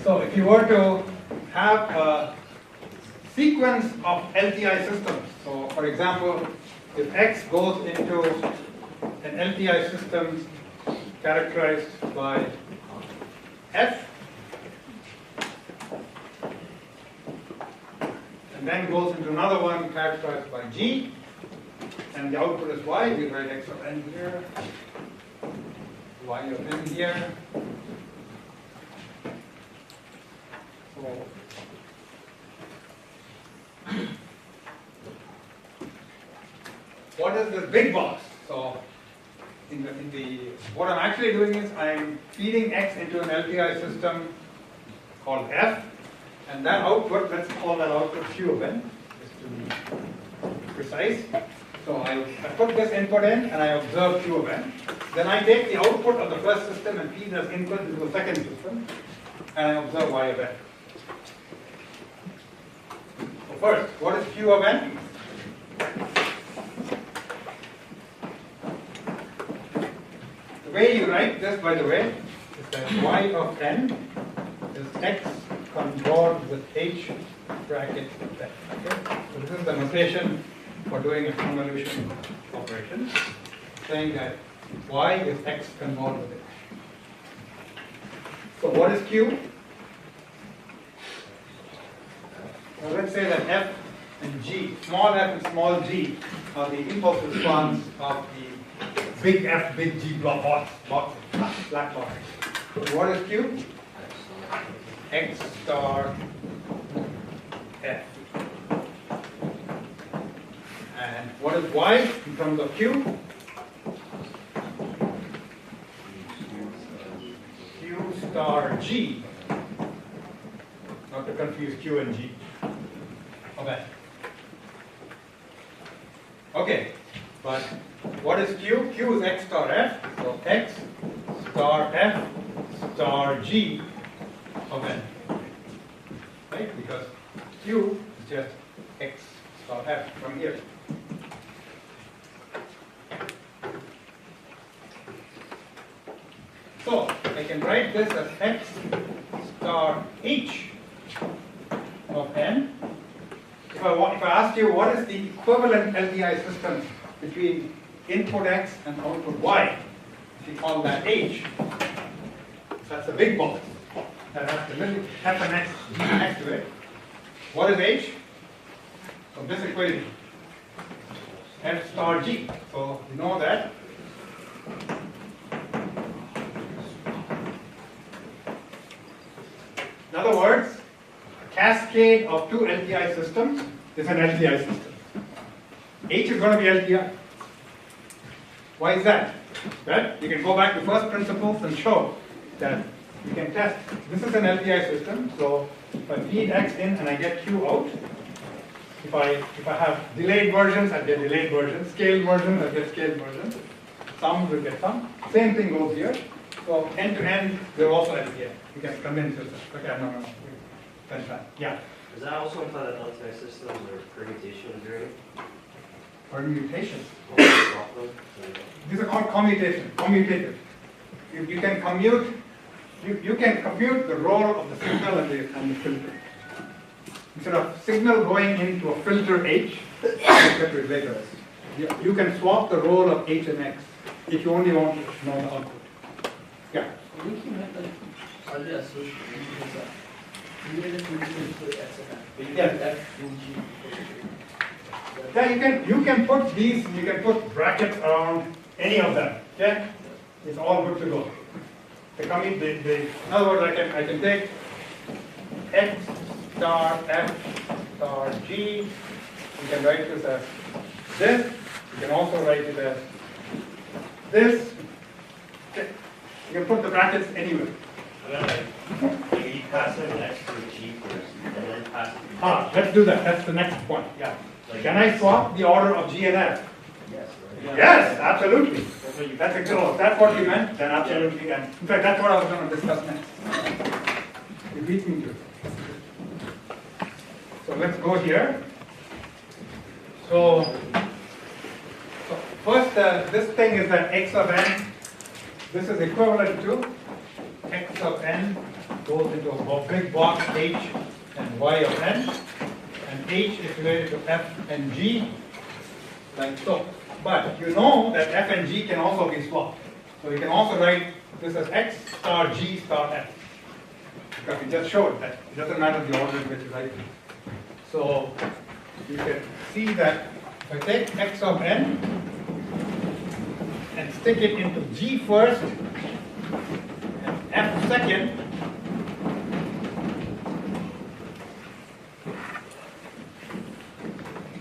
So if you were to have a sequence of LTI systems, so for example, if X goes into an LTI system characterized by F, and then goes into another one characterized by G, and the output is Y, we write X of N here, Y of N here. So what is this big box? So what I'm actually doing is I'm feeding X into an LTI system called F, and that output, let's call that output Q of N, just to be precise. So I put this input in and I observe Q of N. Then I take the output of the first system and feed as input into the second system, and I observe Y of N. So first, what is Q of N? The way you write this, by the way, is that Y of N is X conjoined with H bracket F. Okay? So this is the notation for doing a convolution operation, saying that Y is X conjoined with H. So what is Q? Now let's say that F and G, small f and small g, are the impulse response of the big F, big G black box. So what is Q? X star F. And what is Y in terms of Q? Q star G. Not to confuse Q and G. Okay. Okay, but what is Q? Q is X star F, so X star F star G of N. Right? Because Q is just X star F from here. So I can write this as X star H of N. If I asked you what is the equivalent LTI system between input X and output Y, if you call that H, that's a big box. That has the little F and X next to it. What is H? So this equation, F star G. So you know that. In other words, a cascade of two LTI systems is an LTI system. H is going to be LTI. Why is that? Well, you can go back to first principles and show that you can test. This is an LTI system, so if I feed X in and I get Q out, if I have delayed versions, I get delayed versions. Scaled versions, I get scaled versions. Some will get some. Same thing goes here. So end to end, they're also LTI. You can convince yourself. Okay, no. That's fine. Yeah. Does that also imply that LTI systems are permutation theory? Permutation. Problem? These are called commutation. Commutative. You can commute. You can compute the role of the signal and the filter. Instead of signal going into a filter H, I'll get to it later. You can swap the role of H and X if you only want to know the output. Yeah. Linking method, are they associated? Because, even if we didn't put X of n, but you Yeah. put F and G. Yeah, you can put these, you can put brackets around any of them, okay? It's all good to go. In other words, I can take X star F star G, you can write this as this, you can also write it as this. Okay. You can put the brackets anywhere. You pass it X to G first, and then pass it to Ah, let's do that, that's the next point, yeah. Like- Can I swap the order of G and F? Yes, Yes, absolutely. That's what you. That's a good, that's what you meant, then absolutely, and in fact, that's what I was gonna discuss next. You beat me to it. So let's go here. So first, this thing is that X of n, this is equivalent to X of n goes into a big box H and Y of n, and H is related to F and G, like so. But you know that F and G can also be swapped. So you can also write this as X star G star F. Because we just showed that it doesn't matter the order in which you write it. So you can see that if I take X of n and stick it into G first and F second,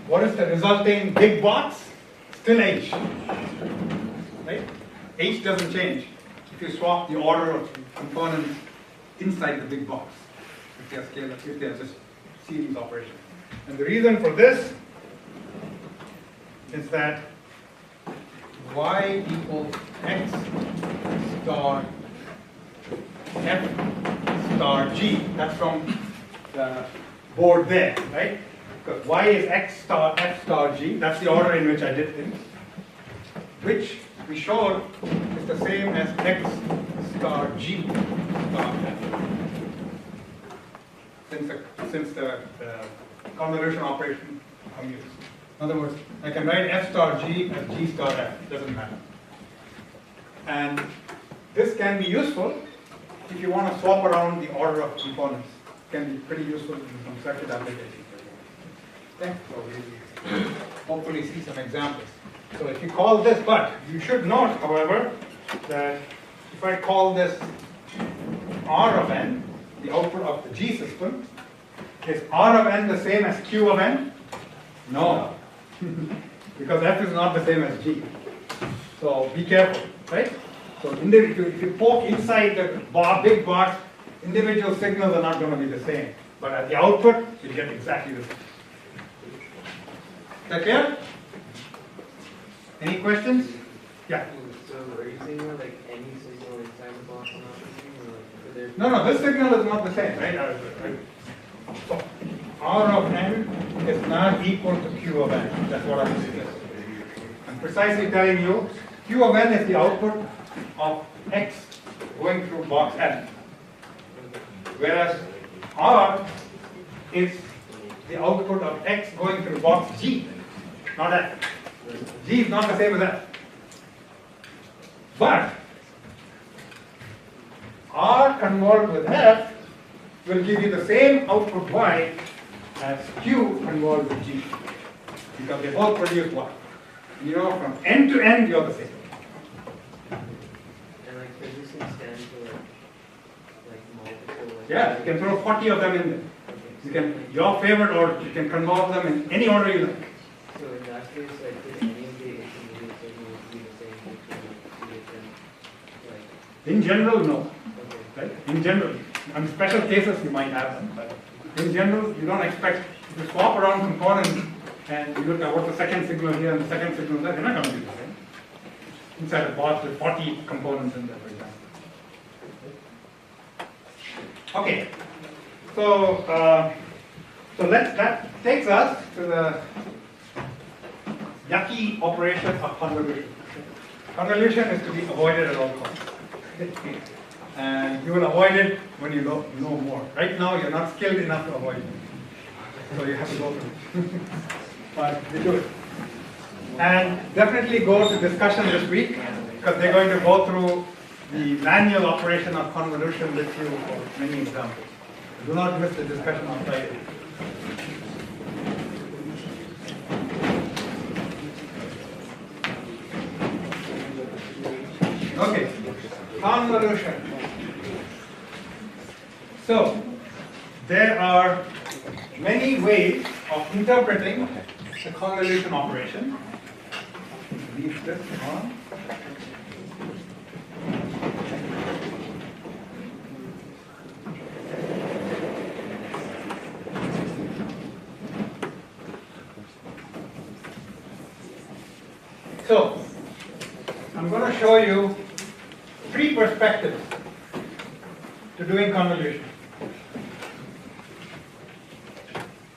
what is the resulting big box? Still H, right? H doesn't change if you swap the order of components inside the big box, if they are scalar, if they are just series operations. And the reason for this is that y equals x star f star g. That's from the board there, right? Because y is x star f star g. That's the order in which I did things, which we showed is the same as x star g star f. Since the convolution operation commutes. In other words, I can write f star g as g star f, doesn't matter. And this can be useful if you want to swap around the order of components. It can be pretty useful in some circuit applications. Okay, so we'll hopefully see some examples. So if you call this, but you should note, however, that if I call this R of n, the output of the G system, is R of n the same as Q of n? No. Because F is not the same as G. So be careful, right? So if you poke inside the big box, individual signals are not going to be the same. But at the output, you get exactly the same. Is that clear? Any questions? Yeah. So are you saying that like any signal inside the box is not the same, or like could there? No, this signal is not the same, right? So R of n is not equal to Q of n. That's what I'm saying. I'm precisely telling you, Q of n is the output of x going through box n, whereas R is the output of x going through box G, not F. G is not the same as F. But R convolved with F will give you the same output Y as Q convolved with G, because they both produce Y. You know, from end to end, you're the same. And like does this extend to like multiple? Like, Yeah, you can throw 40 of them in there. okay, You so, can, like, your favorite order, you can convolve them in any order you like. so in that case, like could any of the intermediate signals be the same between two different like? In general, no. Okay. Right? In general, on special cases you might have them, but in general, you don't expect, if you swap around components and you look at what's the second signal here and the second signal there, they're not going to be the same. Inside a box with 40 components in there, for example. Okay, so that takes us to the yucky operation of convolution. Convolution is to be avoided at all costs. And you will avoid it when you know more. Right now, you're not skilled enough to avoid it. So you have to go through it. But we do it. And definitely go to discussion this week, because they're going to go through the manual operation of convolution with you for many examples. Do not miss the discussion on Friday. Okay, convolution. So, there are many ways of interpreting the convolution operation. Leave this on. So, I'm going to show you 3 perspectives to doing convolution.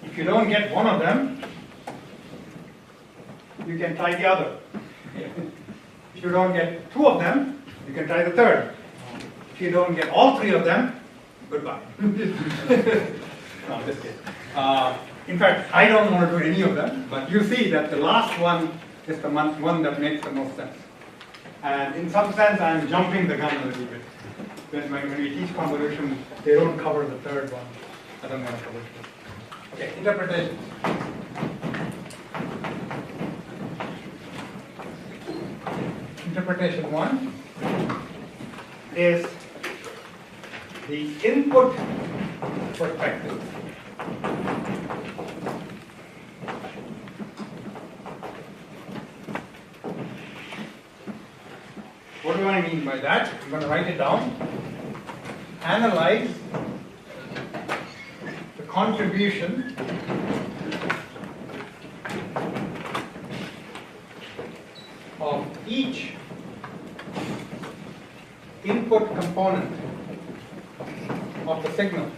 If you don't get one of them, you can try the other. If you don't get 2 of them, you can try the third. If you don't get all 3 of them, goodbye. No, just kidding. In fact, I don't want to do any of them, but you see that the last one is the one that makes the most sense. And in some sense, I'm jumping the gun a little bit. When we teach convolution, they don't cover the third one. I don't want to cover it. Okay, interpretation. Interpretation 1 is the input perspective. What do I mean by that? I'm going to write it down. Analyze the contribution of each input component of the signal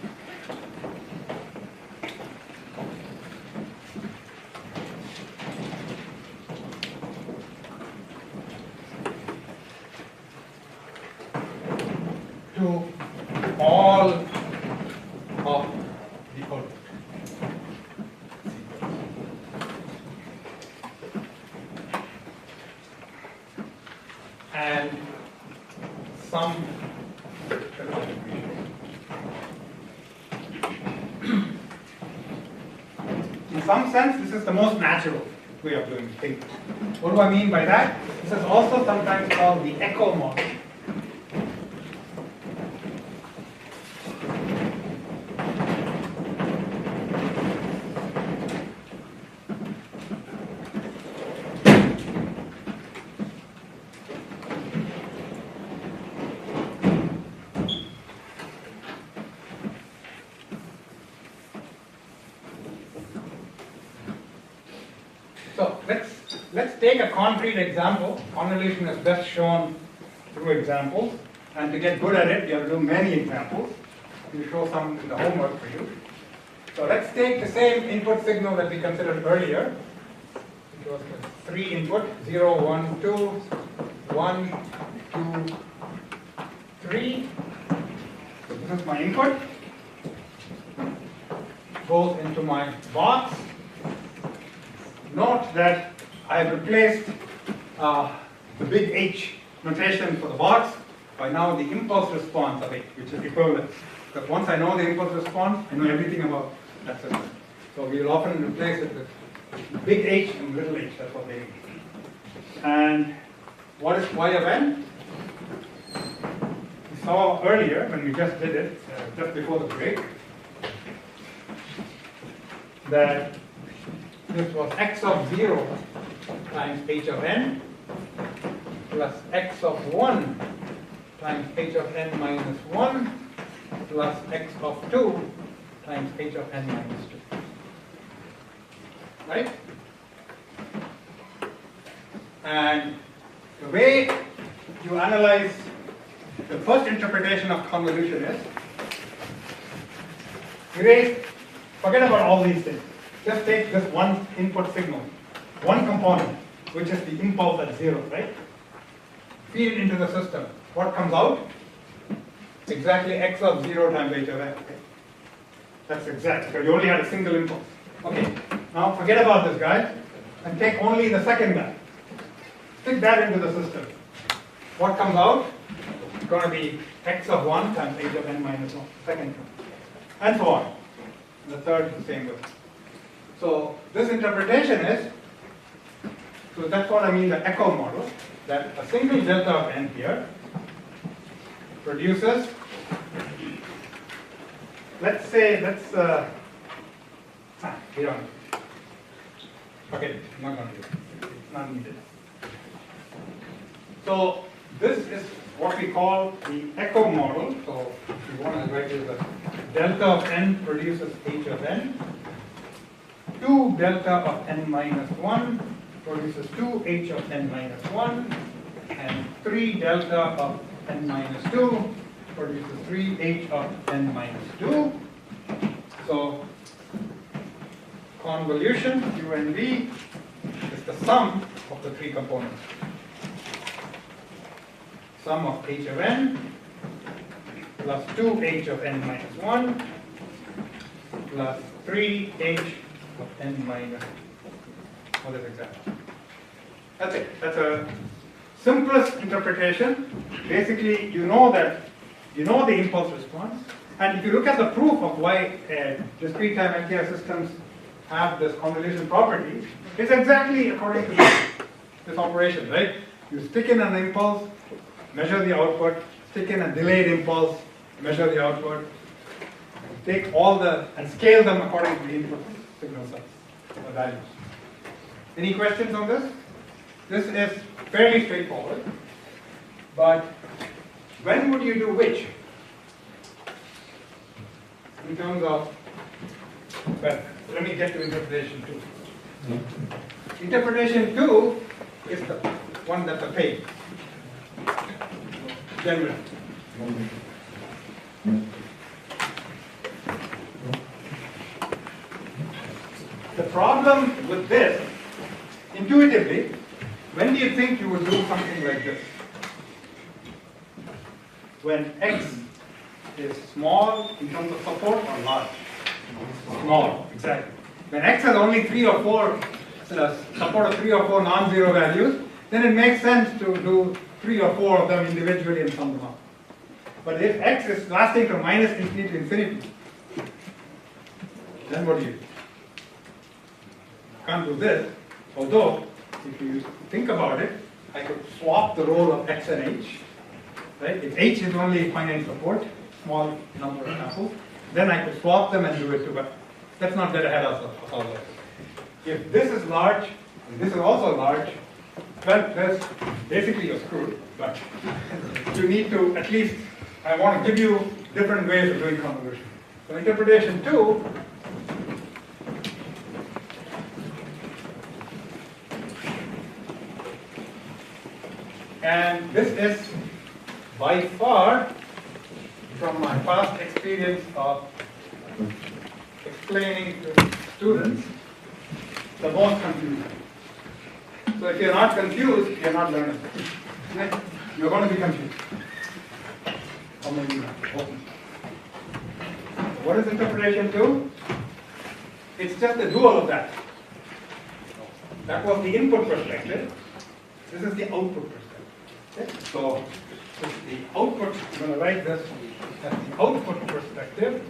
to all of the output. And some in some sense, this is the most natural way of doing things. What do I mean by that? This is also sometimes called the echo model. So let's take a concrete example. Convolution is best shown through examples, and to get good at it, you have to do many examples. We'll show some in the homework for you. So let's take the same input signal that we considered earlier. It was 3 input, 0, 1, 2, 1, 2, 3. So this is my input. Goes into my box. Note that I have replaced the big H notation for the box by now the impulse response of H, which is equivalent. Because once I know the impulse response, I know everything about that system. So we will often replace it with big H and little h, that's what they mean. And what is y of n? We saw earlier when we just did it, just before the break, that this was x of 0 times h of n plus x of 1 times h of n minus 1 plus x of 2 times h of n minus 2. Right? And the way you analyze the first interpretation of convolution is, forget about all these things. Just take this one input signal, one component, which is the impulse at 0, right? Feed it into the system. What comes out? Exactly x of 0 times h of n. Okay? That's exact, because you only had a single impulse. Okay, now forget about this guy, and take only the second guy. Stick that into the system. What comes out? going to be x of 1 times h of n minus 1, second term, and so on. And the third the same way. So this interpretation is, so that's what I mean the echo model, that a single delta of n here produces, let's say, we don't, okay, I'm not going to do it, it's not needed. So this is what we call the echo model. So if you want to write it as delta of n produces h of n, 2 delta of n minus 1 produces 2h of n minus 1, and 3 delta of n minus 2 produces 3h of n minus 2. So convolution u and v is the sum of the three components. Sum of h of n plus 2h of n minus 1 plus 3h of n minus, for this example. That's it. That's a simplest interpretation. Basically, you know the impulse response. And if you look at the proof of why discrete time LTI systems have this convolution property, it's exactly according to this operation, right? You stick in an impulse, measure the output, stick in a delayed impulse, measure the output, take all and scale them according to the input signal size or values. Any questions on this? This is fairly straightforward, but when would you do which? In terms of, well, let me get to interpretation 2. Interpretation 2 is the one that's a pain. Generally. The problem with this, intuitively, when do you think you would do something like this? When x is small in terms of support or large? Small, exactly. When x has only 3 or 4, support of 3 or 4 non-zero values, then it makes sense to do 3 or 4 of them individually and sum them up. But if x is lasting from minus infinity to infinity, then what do you do? Can't do this, although if you think about it, I could swap the role of x and h. Right? If h is only finite support, small number of samples, then I could swap them and do it too, but let's not get ahead of ourselves. If this is large, and this is also large, well, this basically you're screwed, but you need to at least, I want to give you different ways of doing convolution. So interpretation 2, and this is by far, from my past experience of explaining to students, the most confusing. So if you're not confused, you're not learning. You're going to be confused. Or maybe not. Okay. What is interpretation 2? It's just the dual of that. That was the input perspective. This is the output perspective. Okay? So this is the output. I'm going to write this as the output perspective.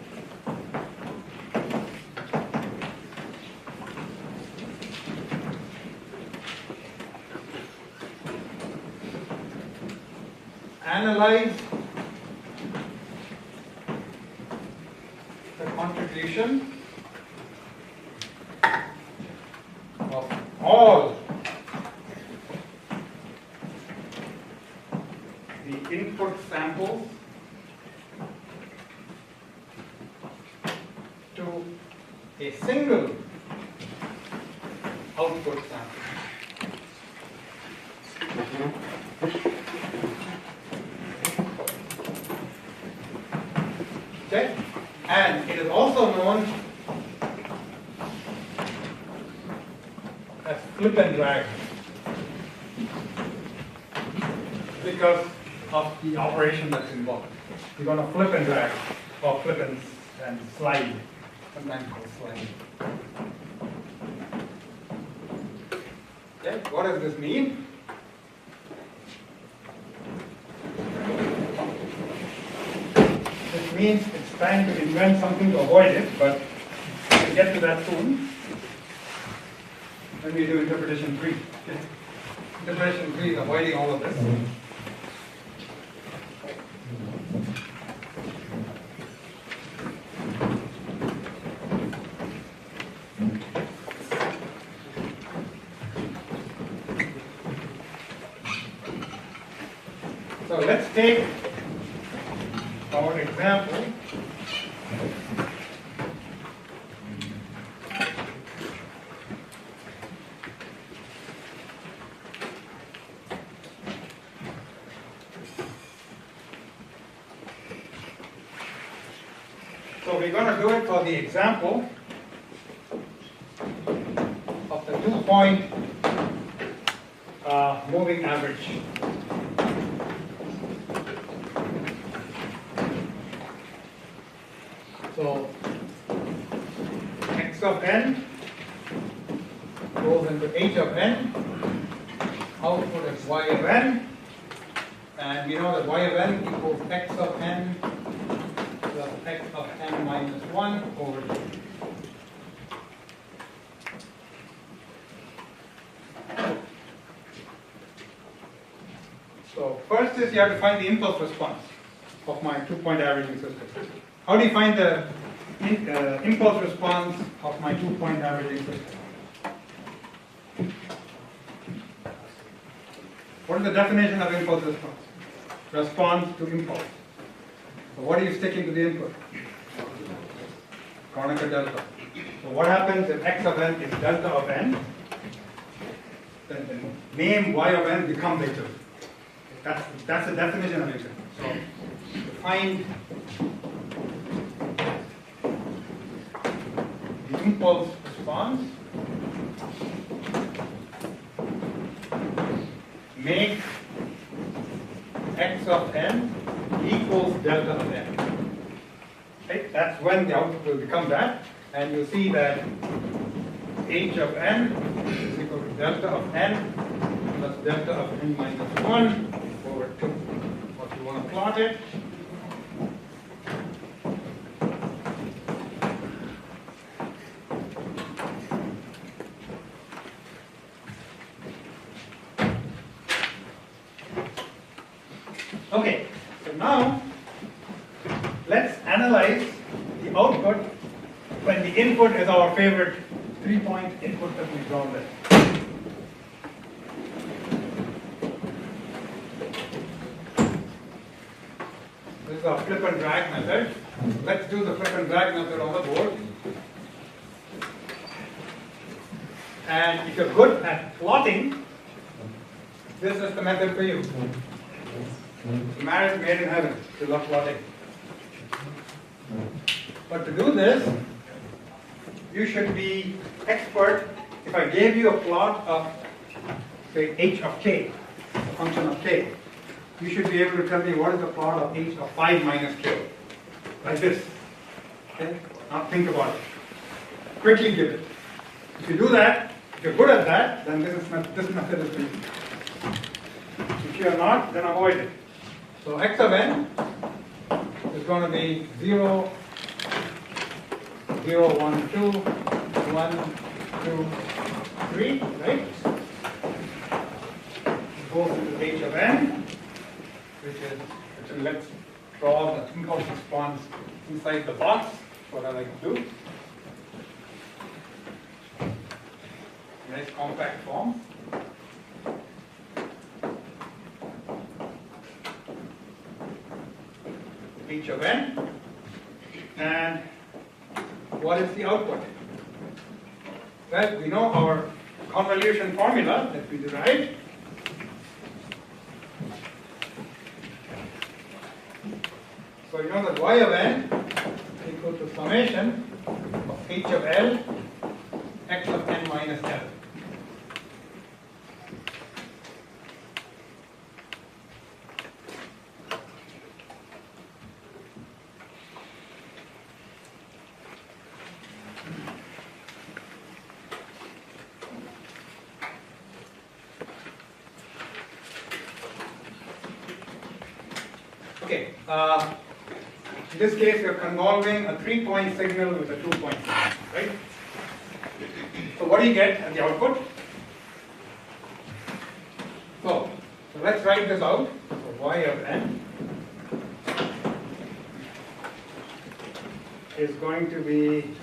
Analyze the contribution of all the input samples to a single output sample. Okay? And it is also known as flip and drag because of the operation that's involved. You're going to flip and drag or flip and slide, sometimes called slide. Okay? What does this mean? means it's time to invent something to avoid it, but we'll get to that soon. When we do interpretation 3. Okay. Interpretation 3 is avoiding all of this. So let's take our example. So we're going to do it for the example of the 2-point moving average. So x of n goes into h of n, output is y of n, and we know that y of n equals x of n plus x of n minus 1 over 2. So first is you have to find the impulse response of my 2-point averaging system. How do you find the impulse response of my 2-point averaging system? What is the definition of impulse response? Response to impulse. So what do you stick into the input? Kronecker delta. So what happens if x of n is delta of n? Then the name y of n becomes h of n. That's the definition of h of n. So to find the impulse response, make x of n equals delta of n. Right? That's when the output will become that, and you see that h of n is equal to delta of n plus delta of n minus 1 over 2. What you want to plot it? Okay, so now let's analyze the output when the input is our favorite 3-point input that we drawn there. This is our flip and drag method. Let's do the flip and drag method on the board. And if you're good at plotting, this is the method for you. Marriage made in heaven. You love plotting. But to do this, you should be expert. If I gave you a plot of, say, h of k, a function of k, you should be able to tell me what is the plot of h of 5 minus k. Like this. Okay? Now think about it. Quickly give it. If you do that, if you're good at that, then this method is for you. If you are not, then avoid it. So x of n is going to be 0, 0, 1, 2, 1, 2, 3, right? It goes into h of n, let's draw the impulse response inside the box. What I like to do. Nice compact form. H of n, and what is the output? Well, we know our convolution formula that we derived. So you know that y of n is equal to summation of h of l x of n minus l. Okay, In this case, we're convolving a 3-point signal with a 2-point signal, right? So what do you get at the output? So let's write this out. So y of n is going to be,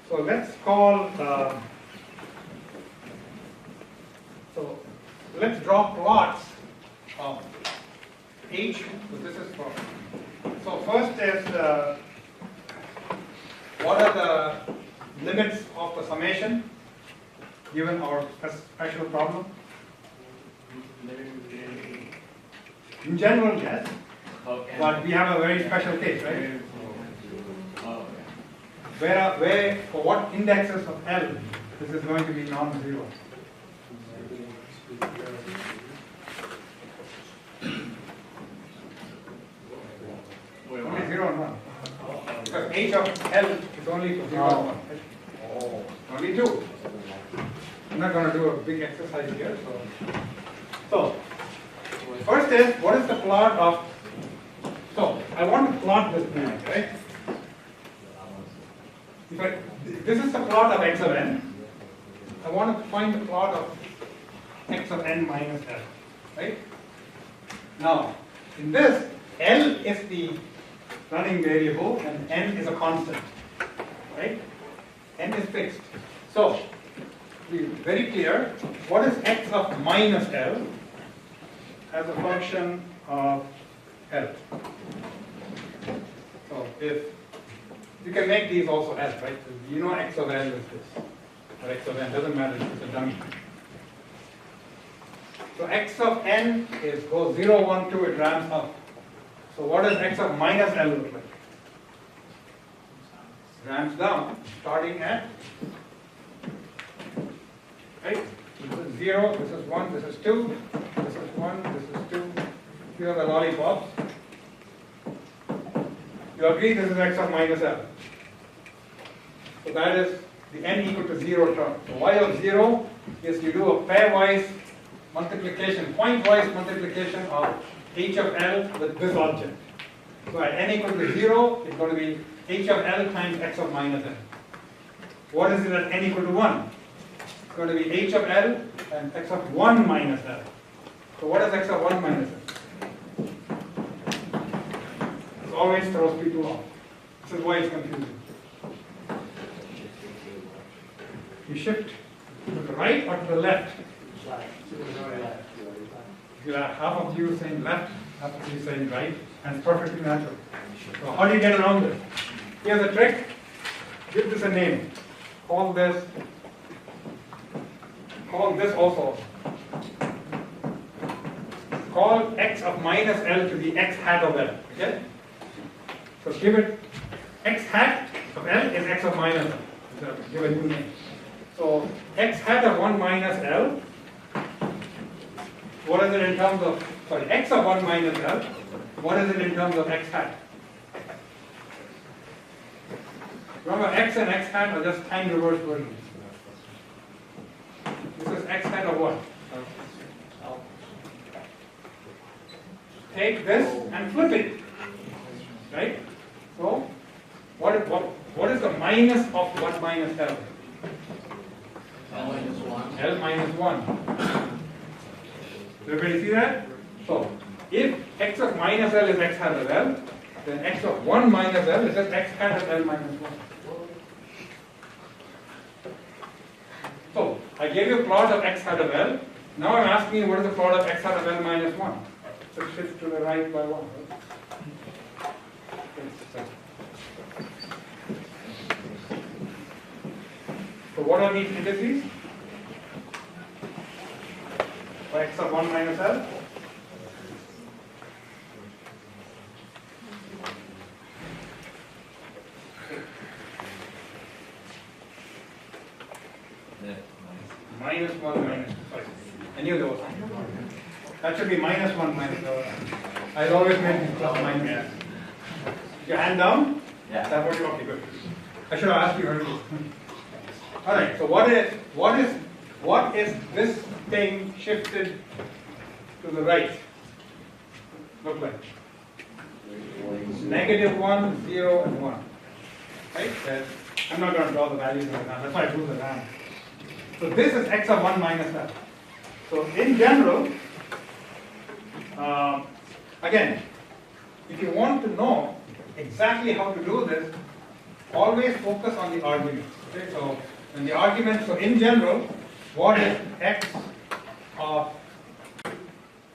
so let's call, so let's draw plots of h. So this is for, so first is what are the limits of the summation given our special problem? In general, yes, but we have a very special case, right? Where for what indexes of L this is going to be non-zero. Only 0 and 1. Because h of L is only for 0 and 1. Right? Only 2. I'm not going to do a big exercise here. So first is, what is the plot of, so I want to plot this point, right? This is the plot of x of n. I want to find the plot of x of n minus L, right? Now, in this, L is the running variable and n is a constant, right? N is fixed. So, to be very clear, what is x of minus L as a function of L? So, if you can make these also L, right? You know x of L is this, or x of n, doesn't matter, it's a dummy. So x of n is goes 0, 1, 2, it ramps up. So what does x of minus L look like? Ramps down, starting at, right? This is 0, this is 1, this is 2, this is 1, this is 2. Here are the lollipops. You agree this is x of minus L. So that is the n equal to 0 term. So y of 0 is you do a pairwise multiplication, pointwise multiplication of h of L with this object. So at n equal to 0, it's going to be h of L times x of minus L. What is it at n equal to 1? It's going to be h of L and x of 1 minus L. So what is x of 1 minus L? It always throws people off. This is why it's confusing. You shift to the right or to the left? You have half of you saying left, half of you saying right, and it's perfectly natural. So how do you get around this? Here's a trick. Give this a name. Call this also. Call x of minus L to be x hat of L. Okay? So give it x hat of L is x of minus L. So give a new name. So x hat of 1 minus L, what is it in terms of, sorry, x of 1 minus L, what is it in terms of x hat? Remember, x and x hat are just time reverse versions. This is x hat of what? Take this and flip it, right? So, what is the minus of 1 minus L? L minus 1. L minus 1. Everybody see that? So, if x of minus L is x hat of L, then x of 1 minus L is just x hat of L minus 1. So, I gave you a plot of x hat of L. Now I'm asking you what is the plot of x hat of L minus 1. So shift to the right by 1. Right? So what are these indices? For x of 1 minus L? Minus 1 minus, sorry. I knew there was something. That should be minus 1 minus. I always make plus minus. Your hand down? Yeah. That was okay, good. I should have asked you earlier. Alright, so what is this thing shifted to the right look like? -1, 0, and 1. Right? I'm not going to draw the values right now, that's why I drew the RAM. So this is x of 1 minus f. So in general, again, if you want to know exactly how to do this, always focus on the arguments. Okay? So in the argument, so in general, what is x of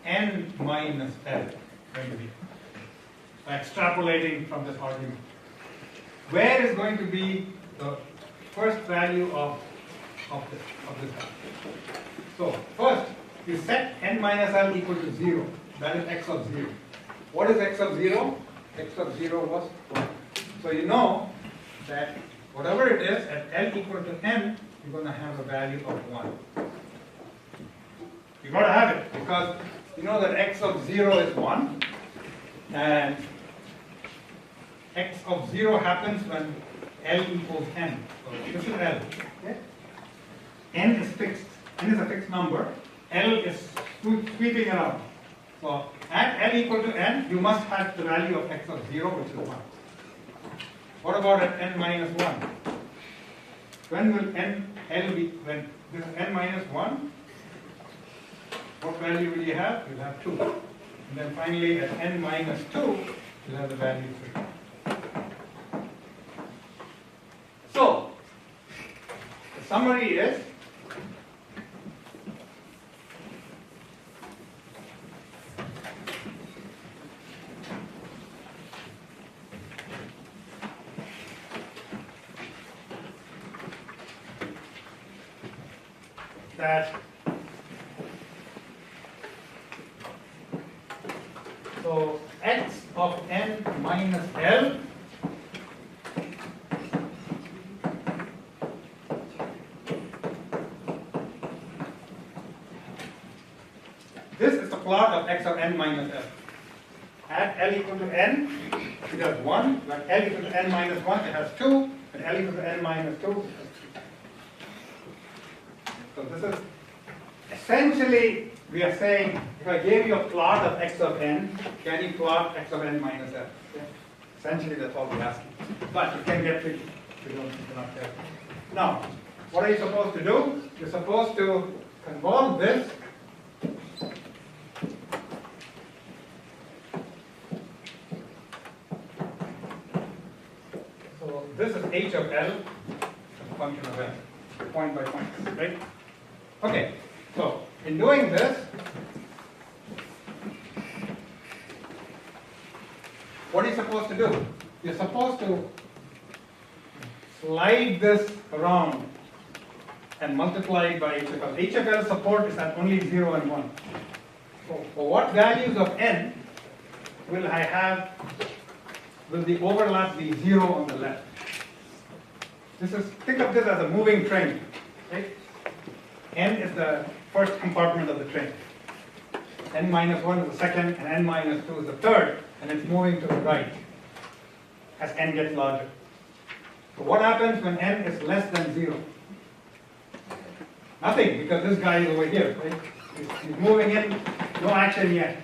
n minus l going to be? By extrapolating from this argument. Where is going to be the first value of this guy? So first, you set n minus l equal to 0. That is x of 0. What is x of 0? X of 0 was 1. So you know that whatever it is, at l equal to n, you're going to have a value of 1. You've got to have it, because you know that x of 0 is 1, and x of 0 happens when l equals n. So this is l. Okay? N is fixed. N is a fixed number. L is sweeping around. So at l equal to n, you must have the value of x of 0, which is 1. What about at n minus 1? When will l be, when this is n minus 1, what value will you have? You'll have 2. And then finally at n minus 2, you'll have the value 3. So, the summary is, that so x of n minus l this is the plot of x of n minus l. At l equal to n, it has 1. When l equal to n minus 1, it has 2. When l equal to n minus 2, it has 3. So this is essentially, we are saying, if I gave you a plot of x of n, can you plot x of n minus f? Okay? Essentially, that's all we're asking. But you can get tricky if you don't not careful. Now, what are you supposed to do? You're supposed to convolve this so this is h of l, a function of n, point by point, right? Okay, so in doing this, what are you supposed to do? You're supposed to slide this around and multiply it by h of l. H of l support is at only 0 and 1. So for what values of n will I have, will the overlap be 0 on the left? This is, think of this as a moving train, right? N is the first compartment of the train. N minus 1 is the second, and n minus 2 is the third, and it's moving to the right as n gets larger. So what happens when n is less than 0? Nothing, because this guy is over here, right? He's moving in, no action yet.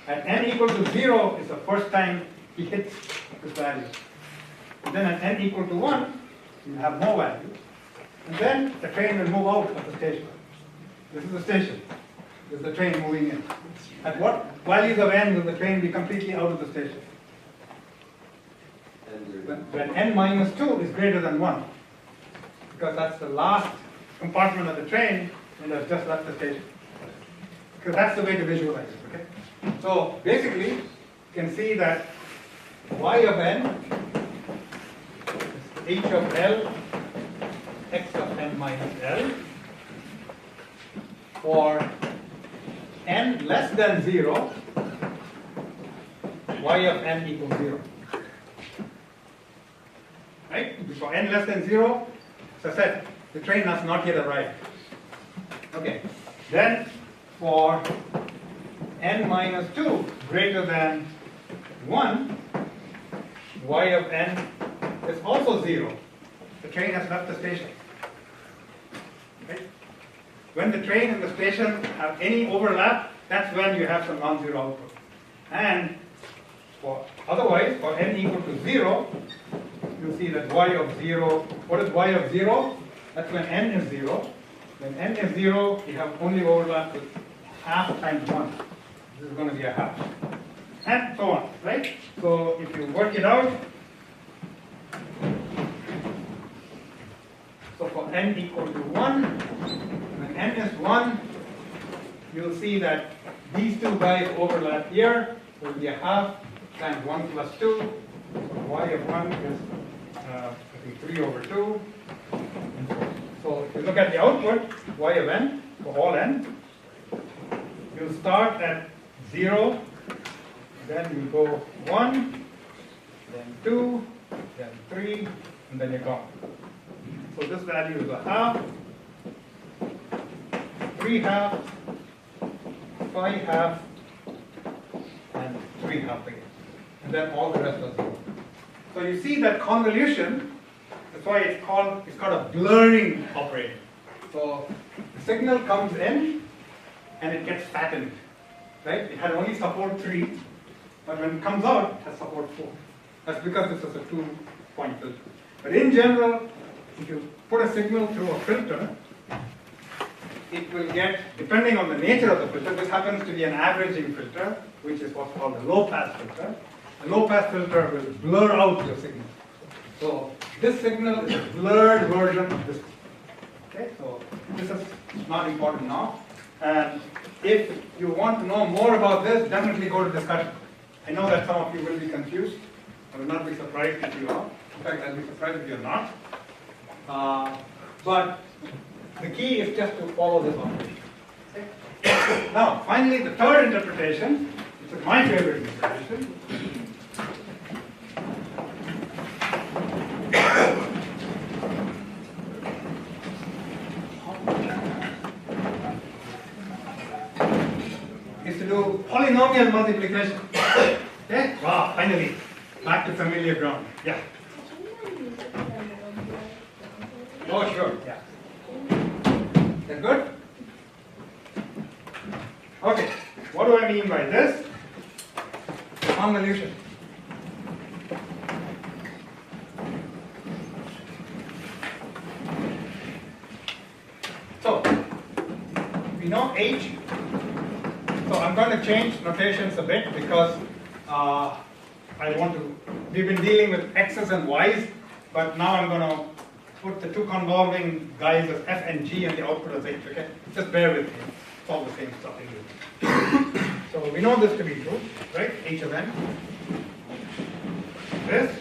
At n equal to 0 is the first time he hits this value. And then at n equal to 1, you have no value. And then the train will move out of the station. This is the station. This is the train moving in. At what values of n will the train be completely out of the station? When n minus 2 is greater than 1. Because that's the last compartment of the train and has just left the station. Because that's the way to visualize it, okay? So basically, you can see that y of n is h of l x of n minus l for n less than 0, y of n equals 0. Right? For n less than 0, as I said, the train has not yet arrived. Okay. Then for n minus 2 greater than 1, y of n is also 0. The train has left the station. Okay? When the train and the station have any overlap, that's when you have some non-zero output. And Otherwise, for n equal to 0, you'll see that y of 0, what is y of 0? That's when n is 0. When n is 0, you have only overlap with half times 1. This is going to be a half. And so on, right? So if you work it out, so for n equal to 1, when n is 1, you'll see that these two guys overlap here, will be a half times 1 plus 2. So y of 1 is, I think, 3 over 2. And so if you look at the output, y of n, for all n, you'll start at 0, then you go 1, then 2, then 3, and then you're gone. So this value is a half, 3 halves, 5 halves, and 3 halves again. And then all the rest are 0. So you see that convolution, that's why it's called a blurring operator. So the signal comes in and it gets fattened, right? It had only support 3, but when it comes out, it has support 4. That's because this is a 2-point filter. But in general, if you put a signal through a filter, it will get, depending on the nature of the filter, this happens to be an averaging filter, which is what's called a low-pass filter. A low-pass filter will blur out your signal. So this signal is a blurred version of this. Okay, so this is not important now. And if you want to know more about this, definitely go to discussion. I know that some of you will be confused. I will not be surprised if you are. In fact, I'll be surprised if you're not. But the key is just to follow this operation. Okay? Now, finally, the third interpretation, which is my favorite interpretation, is to do polynomial multiplication. Okay? Wow, finally, back to familiar ground. Yeah. Oh, sure. Yeah. Is that good? Okay. What do I mean by this? Convolution. So, we know H. So I'm going to change notations a bit because we've been dealing with X's and Y's, but now I'm going to put the two convolving guys as F and G and the output as H, okay? Just bear with me. It's all the same stuff anyway. So we know this to be true, right? H of n. This.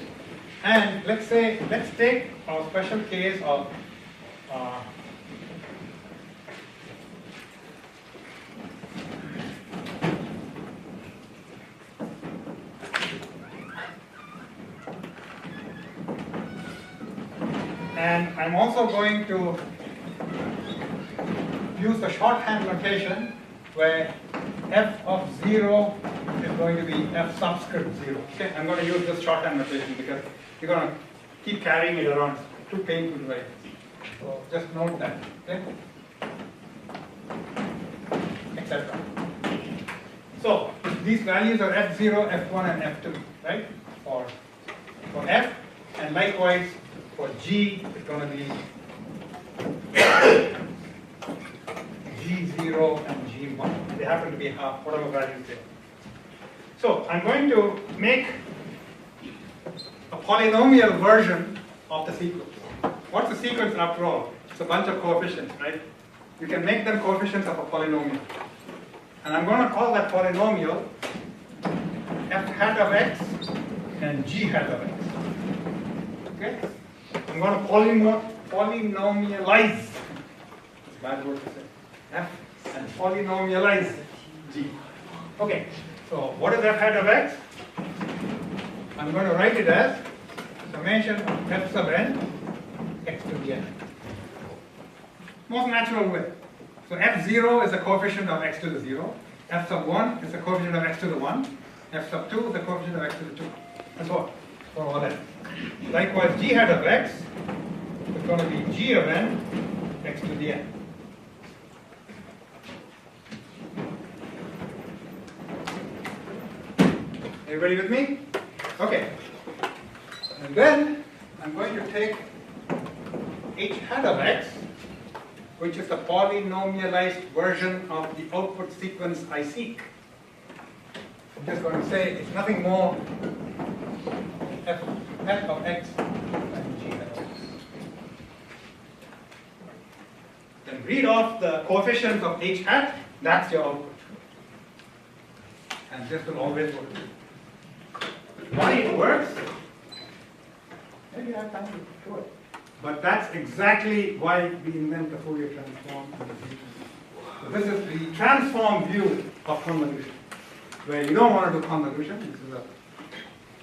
And let's take a special case of and I'm also going to use the shorthand notation where f of 0 is going to be f subscript 0. Okay, I'm going to use this shorthand notation because you're going to keep carrying it around. It's too painful to write. So just note that. Okay, etc. So these values are f0, f1, and f2, right? For f, and likewise for g, it's going to be G0 and G1. They happen to be half, whatever values they are. So I'm going to make a polynomial version of the sequence. What's the sequence after all? It's a bunch of coefficients, right? You can make them coefficients of a polynomial. And I'm going to call that polynomial f hat of x and g hat of x. Okay? I'm going to polynomialize. It's a bad word to say. F and polynomialize g. Okay, so what is f hat of x? I'm going to write it as summation of f sub n x to the n. Most natural way. So f0 is a coefficient of x to the 0. F sub 1 is a coefficient of x to the 1. F sub 2 is a coefficient of x to the 2. And so on. For all n. Likewise, g hat of x is going to be g of n x to the n. Everybody with me? Okay. And then I'm going to take h hat of x, which is the polynomialized version of the output sequence I seek. I'm just going to say it's nothing more f hat of x and g hat of x. Then read off the coefficients of h hat, that's your output. And this will always work. Why it works? Maybe I have time to show it. But that's exactly why we invent the Fourier transform. So this is the transform view of convolution, where you don't want to do convolution.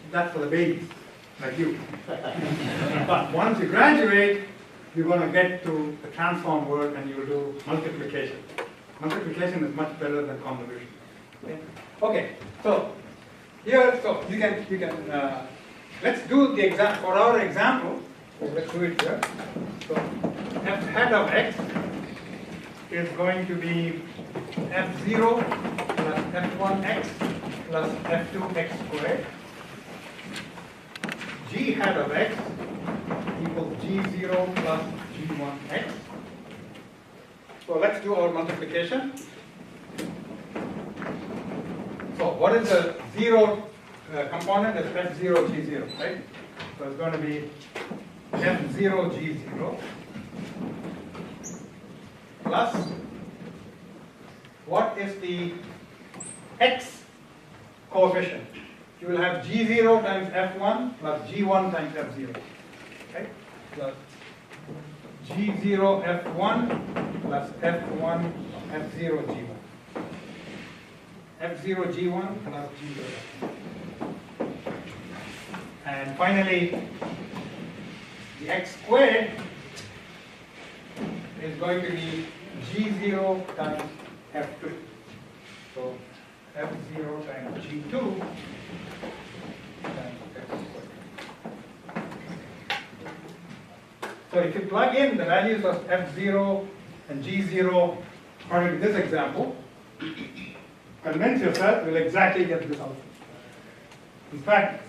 That's for the babies, like you. But once you graduate, you're going to get to the transform world and you will do multiplication. Multiplication is much better than convolution. Okay, so here, so you can let's do the example for our example. Let's do it here. So f hat of x is going to be f0 plus f1x plus f2x squared. G hat of x equals g0 plus g1x. So let's do our multiplication. So what is the zero component? Is f0 g0, right? So it's going to be f0 g0 plus what is the x coefficient? You will have g0 times f1 plus g1 times f0, okay? Plus g0 f1 plus f1 f0 g1. f0 g1 plus g0 f1. And finally, the x squared is going to be g0 times f2. So f0 times g2 times x squared. So if you plug in the values of f0 and g0 according to this example, convince yourself you will exactly get this output. In fact,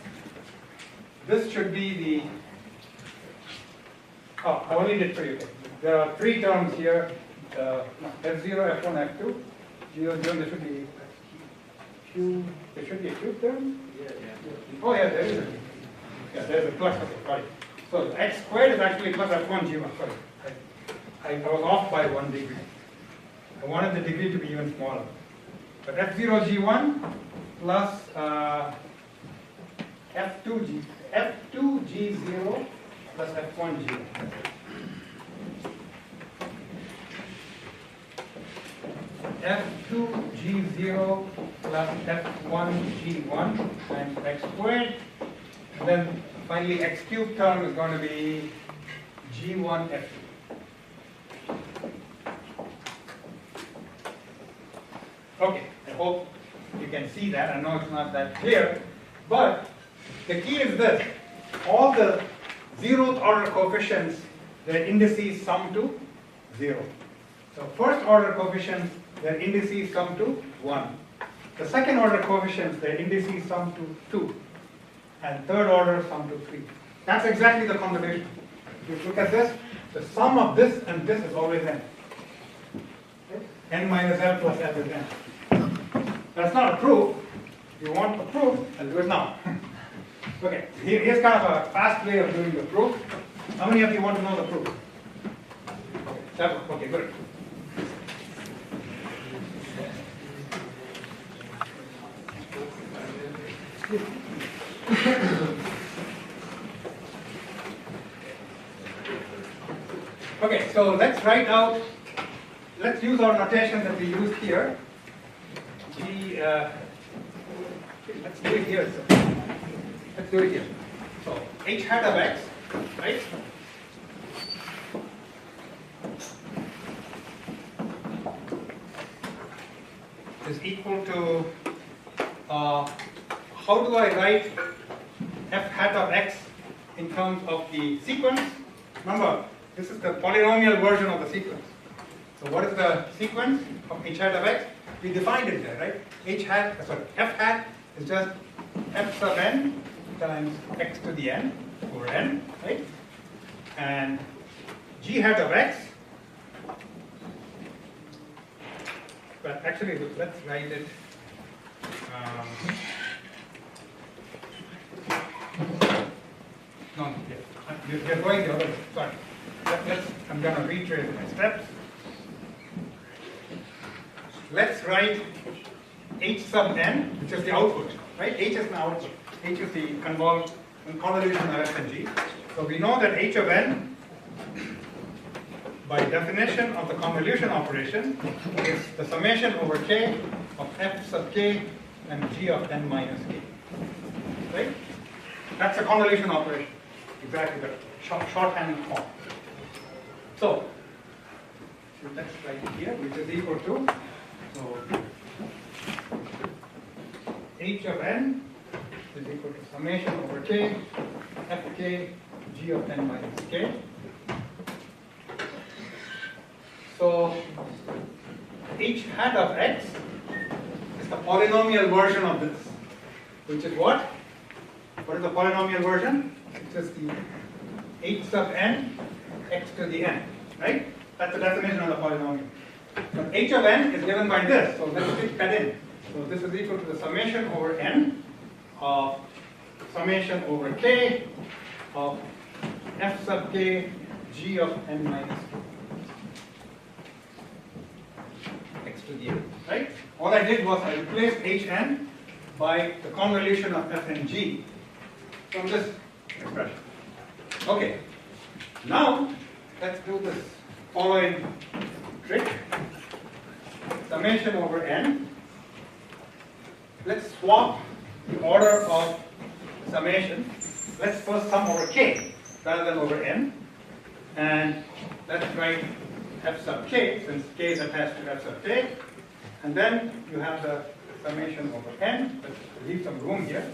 this should be the, oh, I only did 3, okay. There are 3 terms here, f0, f1, f2, g0, there should be Q, there should be a cube term? Yeah. Oh yeah, there is a cube. Yeah, there's a plus, okay, sorry. So the x squared is actually plus f1 g1, sorry. I was off by 1 degree. I wanted the degree to be even smaller. But f0 g1 plus f2 g0 plus f1 g1. f2 g0 plus f1 g1 times x squared. And then finally x cubed term is going to be g1 f2. Okay, I hope you can see that. I know it's not that clear, but the key is this. All the 0th order coefficients, their indices sum to 0. So first order coefficients, their indices sum to 1. The second order coefficients, their indices sum to 2. And third order sum to 3. That's exactly the combination. If you look at this, the sum of this and this is always n. Okay? N minus L plus L is n. That's not a proof. If you want a proof, I'll do it now. Okay, here's kind of a fast way of doing the proof. How many of you want to know the proof? Okay, 7. Okay, good. Okay, so let's write out, let's use our notation that we used here. Let's do it here. So. Let's do it here. So h hat of x, right? Is equal to, how do I write f hat of x in terms of the sequence? Remember, this is the polynomial version of the sequence. So what is the sequence of h hat of x? We defined it there, right? F hat is just f sub n times x to the n over n, right? And g hat of x, but actually let's write it. No, you're going the other way. Sorry. I'm going to retrace my steps. Let's write h sub n, which is the output, right? H is the output. H is the convolution of f and g. So we know that h of n, by definition of the convolution operation, is the summation over k of f sub k and g of n minus k. Right? That's a convolution operation. Exactly the shorthand form. So let's write it here, which is equal to, so h of n is equal to summation over k, fk, g of n minus k. So h hat of x is the polynomial version of this, which is what? What is the polynomial version? It's just the h sub n x to the n, right? That's the definition of the polynomial. But h of n is given by this, so let's stick that in. So this is equal to the summation over n of summation over k of f sub k g of n minus k x to the n, right? All I did was I replaced hn by the convolution of f and g from this expression. Okay, now let's do this following trick. Summation over n. Let's swap the order of summation. Let's first sum over k rather than over n. And let's write f sub k, since k is attached to f sub k. And then you have the summation over n. Let's leave some room here.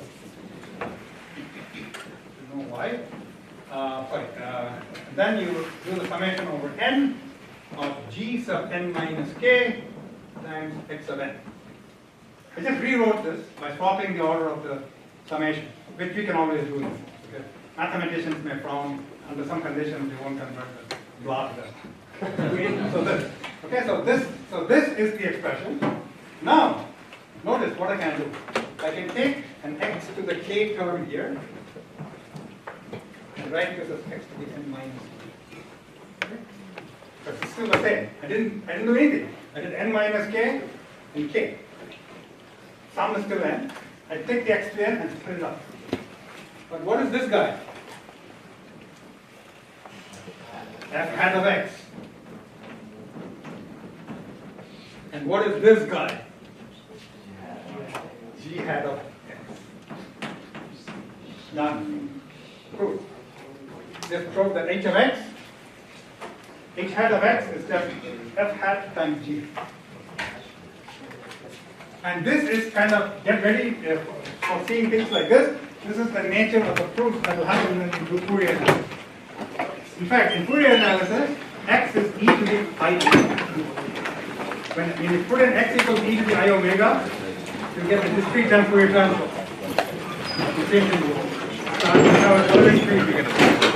You know why? Then you do the summation over n of g sub n minus k times x sub n. I just rewrote this by swapping the order of the summation, which we can always do this. Okay? Mathematicians may frown under some conditions they won't convert the blah to that. So this is the expression. Now, notice what I can do. I can take an x to the k term here and write this as x to the n minus k. Okay? But it's still the same. I didn't do anything. I did n minus k and k. Sum is still n. I take the x to n and split it up. But what is this guy? F hat of x. And what is this guy? G hat of x. Done. Proof. Just prove that h of x, h hat of x is just f hat times g. And this is kind of, get ready for seeing things like this. This is the nature of the proof that will happen when you do Fourier analysis. In fact, in Fourier analysis, x is e to the I omega. When you put in x equals e to the I omega, you get the discrete time Fourier transform. The same thing. So that's how it's always